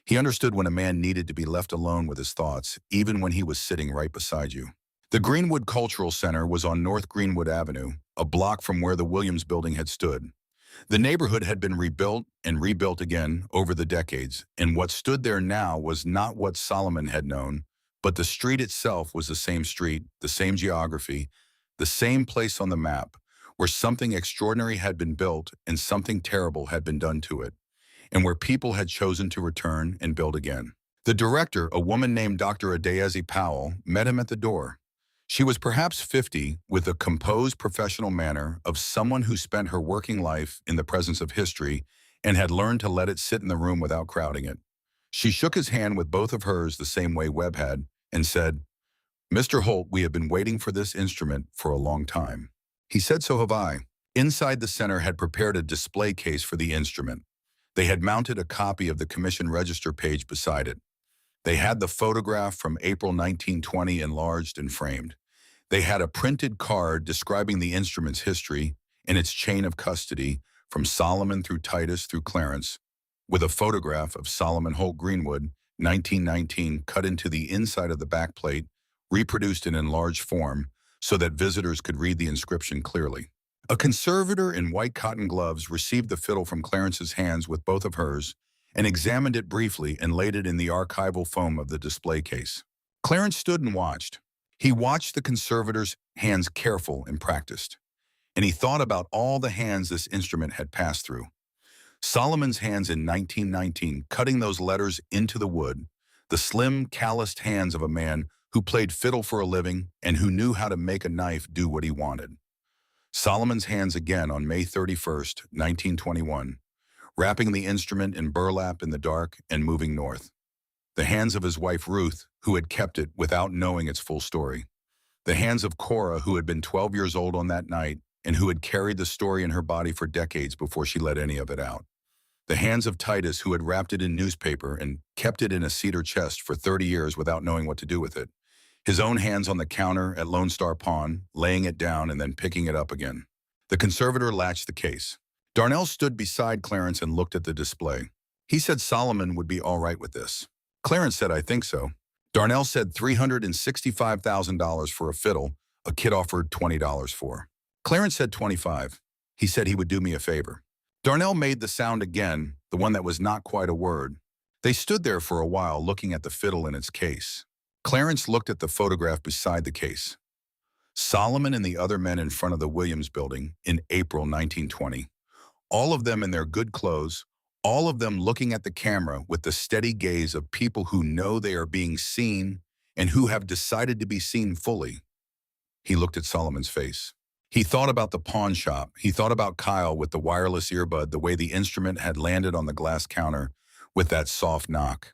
He understood when a man needed to be left alone with his thoughts, even when he was sitting right beside you. The Greenwood Cultural Center was on North Greenwood Avenue, a block from where the Williams Building had stood. The neighborhood had been rebuilt and rebuilt again over the decades, and what stood there now was not what Solomon had known, but the street itself was the same street, the same geography, the same place on the map, where something extraordinary had been built and something terrible had been done to it, and where people had chosen to return and build again. The director, a woman named Dr. Adeyezi Powell, met him at the door. She was perhaps 50, with a composed professional manner of someone who spent her working life in the presence of history and had learned to let it sit in the room without crowding it. She shook his hand with both of hers the same way Webb had and said, "Mr. Holt, we have been waiting for this instrument for a long time." He said, "So have I." Inside the center had prepared a display case for the instrument. They had mounted a copy of the commission register page beside it. They had the photograph from April 1920 enlarged and framed. They had a printed card describing the instrument's history and its chain of custody from Solomon through Titus through Clarence, with a photograph of Solomon Holt Greenwood, 1919, cut into the inside of the backplate, reproduced in enlarged form so that visitors could read the inscription clearly. A conservator in white cotton gloves received the fiddle from Clarence's hands with both of hers and examined it briefly and laid it in the archival foam of the display case. Clarence stood and watched. He watched the conservator's hands, careful and practiced, and he thought about all the hands this instrument had passed through. Solomon's hands in 1919, cutting those letters into the wood, the slim, calloused hands of a man who played fiddle for a living and who knew how to make a knife do what he wanted. Solomon's hands again on May 31st, 1921, wrapping the instrument in burlap in the dark and moving north. The hands of his wife Ruth, who had kept it without knowing its full story. The hands of Cora, who had been 12 years old on that night and who had carried the story in her body for decades before she let any of it out. The hands of Titus, who had wrapped it in newspaper and kept it in a cedar chest for 30 years without knowing what to do with it. His own hands on the counter at Lone Star Pawn, laying it down and then picking it up again. The conservator latched the case. Darnell stood beside Clarence and looked at the display. He said Solomon would be all right with this. Clarence said, "I think so." Darnell said $365,000 for a fiddle a kid offered $20 for. Clarence said 25. He said he would do me a favor. Darnell made the sound again, the one that was not quite a word. They stood there for a while looking at the fiddle in its case. Clarence looked at the photograph beside the case. Solomon and the other men in front of the Williams Building in April 1920. All of them in their good clothes, all of them looking at the camera with the steady gaze of people who know they are being seen and who have decided to be seen fully. He looked at Solomon's face. He thought about the pawn shop. He thought about Kyle with the wireless earbud, the way the instrument had landed on the glass counter with that soft knock.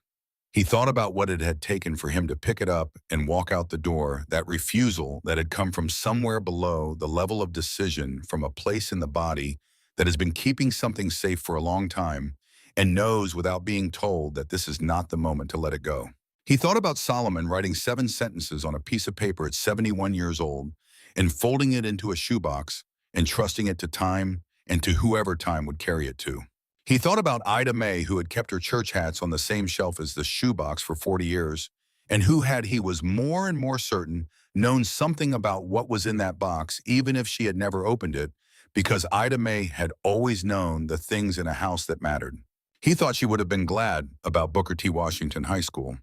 He thought about what it had taken for him to pick it up and walk out the door, that refusal that had come from somewhere below the level of decision from a place in the body that has been keeping something safe for a long time and knows without being told that this is not the moment to let it go. He thought about Solomon writing 7 sentences on a piece of paper at 71 years old and folding it into a shoebox and trusting it to time and to whoever time would carry it to. He thought about Ida May, who had kept her church hats on the same shelf as the shoebox for 40 years, and who had, he was more and more certain, known something about what was in that box, even if she had never opened it, because Ida May had always known the things in a house that mattered. He thought she would have been glad about Booker T. Washington High School.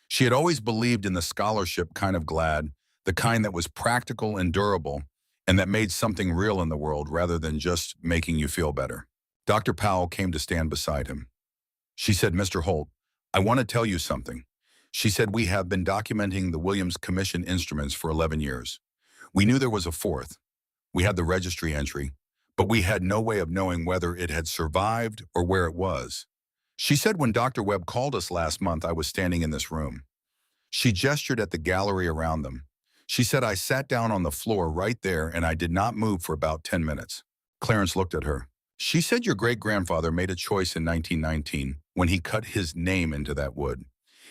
She had always believed in the scholarship kind of glad, the kind that was practical and durable, and that made something real in the world rather than just making you feel better. Dr. Powell came to stand beside him. She said, "Mr. Holt, I want to tell you something." She said, "We have been documenting the Williams Commission instruments for 11 years. We knew there was a fourth. We had the registry entry, but we had no way of knowing whether it had survived or where it was." She said, "When Dr. Webb called us last month, I was standing in this room." She gestured at the gallery around them. She said, "I sat down on the floor right there and I did not move for about 10 minutes. Clarence looked at her. She said your great-grandfather made a choice in 1919 when he cut his name into that wood.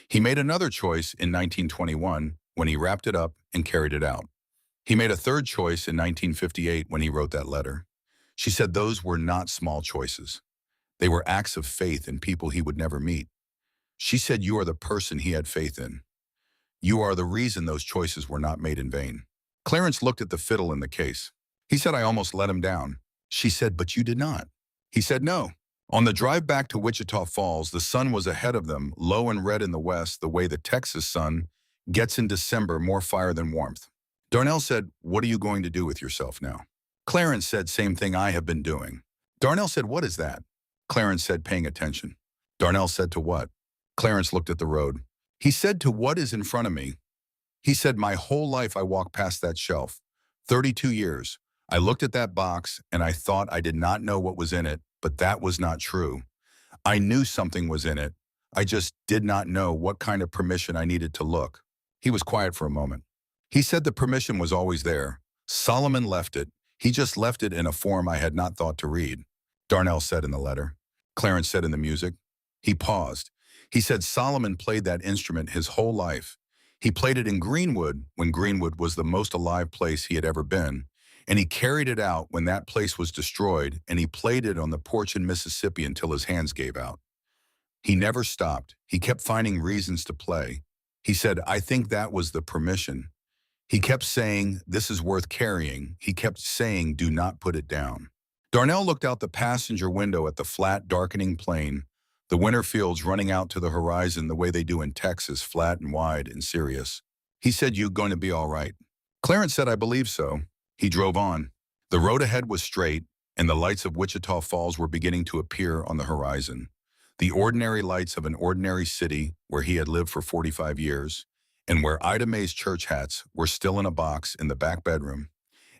He made another choice in 1921 when he wrapped it up and carried it out. He made a third choice in 1958 when he wrote that letter. She said those were not small choices. They were acts of faith in people he would never meet. She said you are the person he had faith in. You are the reason those choices were not made in vain. Clarence looked at the fiddle in the case. He said, I almost let him down. She said, but you did not. He said, no. On the drive back to Wichita Falls, the sun was ahead of them, low and red in the west, the way the Texas sun gets in December, more fire than warmth. Darnell said, what are you going to do with yourself now? Clarence said, same thing I have been doing. Darnell said, what is that? Clarence said, paying attention. Darnell said, to what? Clarence looked at the road. He said, to what is in front of me. He said, my whole life I walked past that shelf. 32 years. I looked at that box and I thought I did not know what was in it, but that was not true. I knew something was in it. I just did not know what kind of permission I needed to look. He was quiet for a moment. He said the permission was always there. Solomon left it. He just left it in a form I had not thought to read. Darnell said in the letter. Clarence said in the music. He paused. He said Solomon played that instrument his whole life. He played it in Greenwood when Greenwood was the most alive place he had ever been. And he carried it out when that place was destroyed, and he played it on the porch in Mississippi until his hands gave out. He never stopped. He kept finding reasons to play. He said, I think that was the permission. He kept saying, this is worth carrying. He kept saying, do not put it down. Darnell looked out the passenger window at the flat, darkening plain, the winter fields running out to the horizon the way they do in Texas, flat and wide and serious. He said, you going to be all right? Clarence said, I believe so. He drove on. The road ahead was straight, and the lights of Wichita Falls were beginning to appear on the horizon. The ordinary lights of an ordinary city where he had lived for 45 years, and where Ida Mae's church hats were still in a box in the back bedroom,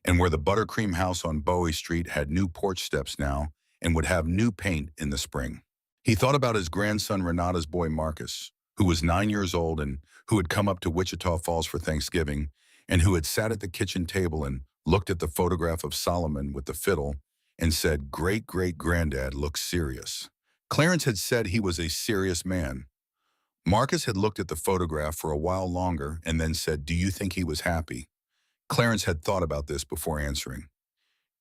and where the buttercream house on Bowie Street had new porch steps now and would have new paint in the spring. He thought about his grandson Renata's boy Marcus, who was 9 years old and who had come up to Wichita Falls for Thanksgiving, and who had sat at the kitchen table and looked at the photograph of Solomon with the fiddle and said, great-great-granddad looks serious. Clarence had said he was a serious man. Marcus had looked at the photograph for a while longer and then said, do you think he was happy? Clarence had thought about this before answering.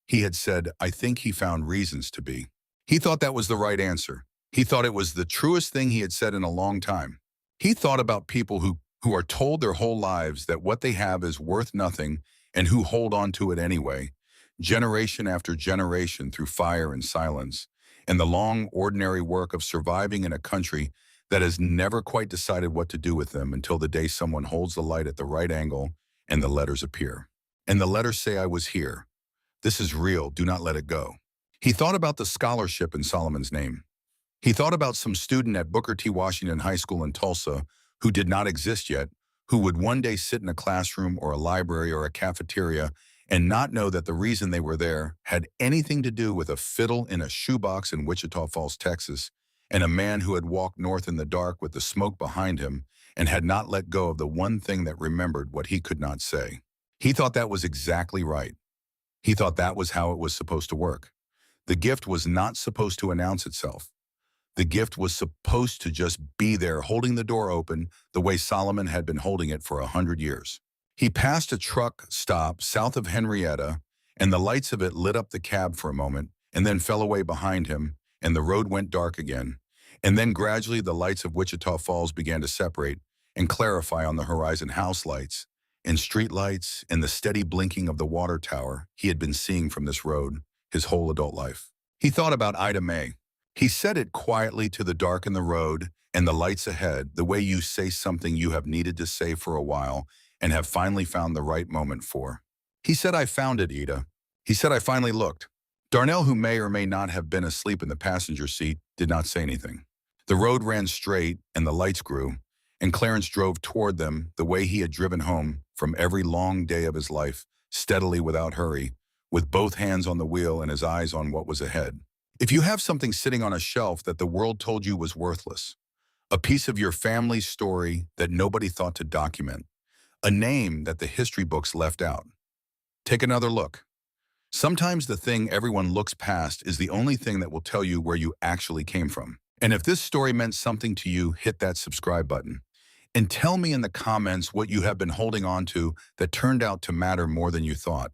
He had said, I think he found reasons to be. He thought that was the right answer. He thought it was the truest thing he had said in a long time. He thought about people who are told their whole lives that what they have is worth nothing and who hold on to it anyway, generation after generation through fire and silence, and the long, ordinary work of surviving in a country that has never quite decided what to do with them until the day someone holds the light at the right angle and the letters appear. And the letters say, I was here. This is real. Do not let it go. He thought about the scholarship in Solomon's name. He thought about some student at Booker T. Washington High School in Tulsa who did not exist yet, who would one day sit in a classroom or a library or a cafeteria and not know that the reason they were there had anything to do with a fiddle in a shoebox in Wichita Falls, Texas, and a man who had walked north in the dark with the smoke behind him and had not let go of the one thing that remembered what he could not say. He thought that was exactly right. He thought that was how it was supposed to work. The gift was not supposed to announce itself. The gift was supposed to just be there, holding the door open the way Solomon had been holding it for 100 years. He passed a truck stop south of Henrietta, and the lights of it lit up the cab for a moment and then fell away behind him, and the road went dark again. And then gradually the lights of Wichita Falls began to separate and clarify on the horizon, house lights and street lights and the steady blinking of the water tower he had been seeing from this road his whole adult life. He thought about Ida Mae. He said it quietly to the dark in the road and the lights ahead, the way you say something you have needed to say for a while and have finally found the right moment for. He said, I found it, Ida. He said, I finally looked. Darnell, who may or may not have been asleep in the passenger seat, did not say anything. The road ran straight and the lights grew, and Clarence drove toward them the way he had driven home from every long day of his life, steadily without hurry, with both hands on the wheel and his eyes on what was ahead. If you have something sitting on a shelf that the world told you was worthless, a piece of your family's story that nobody thought to document, a name that the history books left out, take another look. Sometimes the thing everyone looks past is the only thing that will tell you where you actually came from. And if this story meant something to you, hit that subscribe button. And tell me in the comments what you have been holding on to that turned out to matter more than you thought.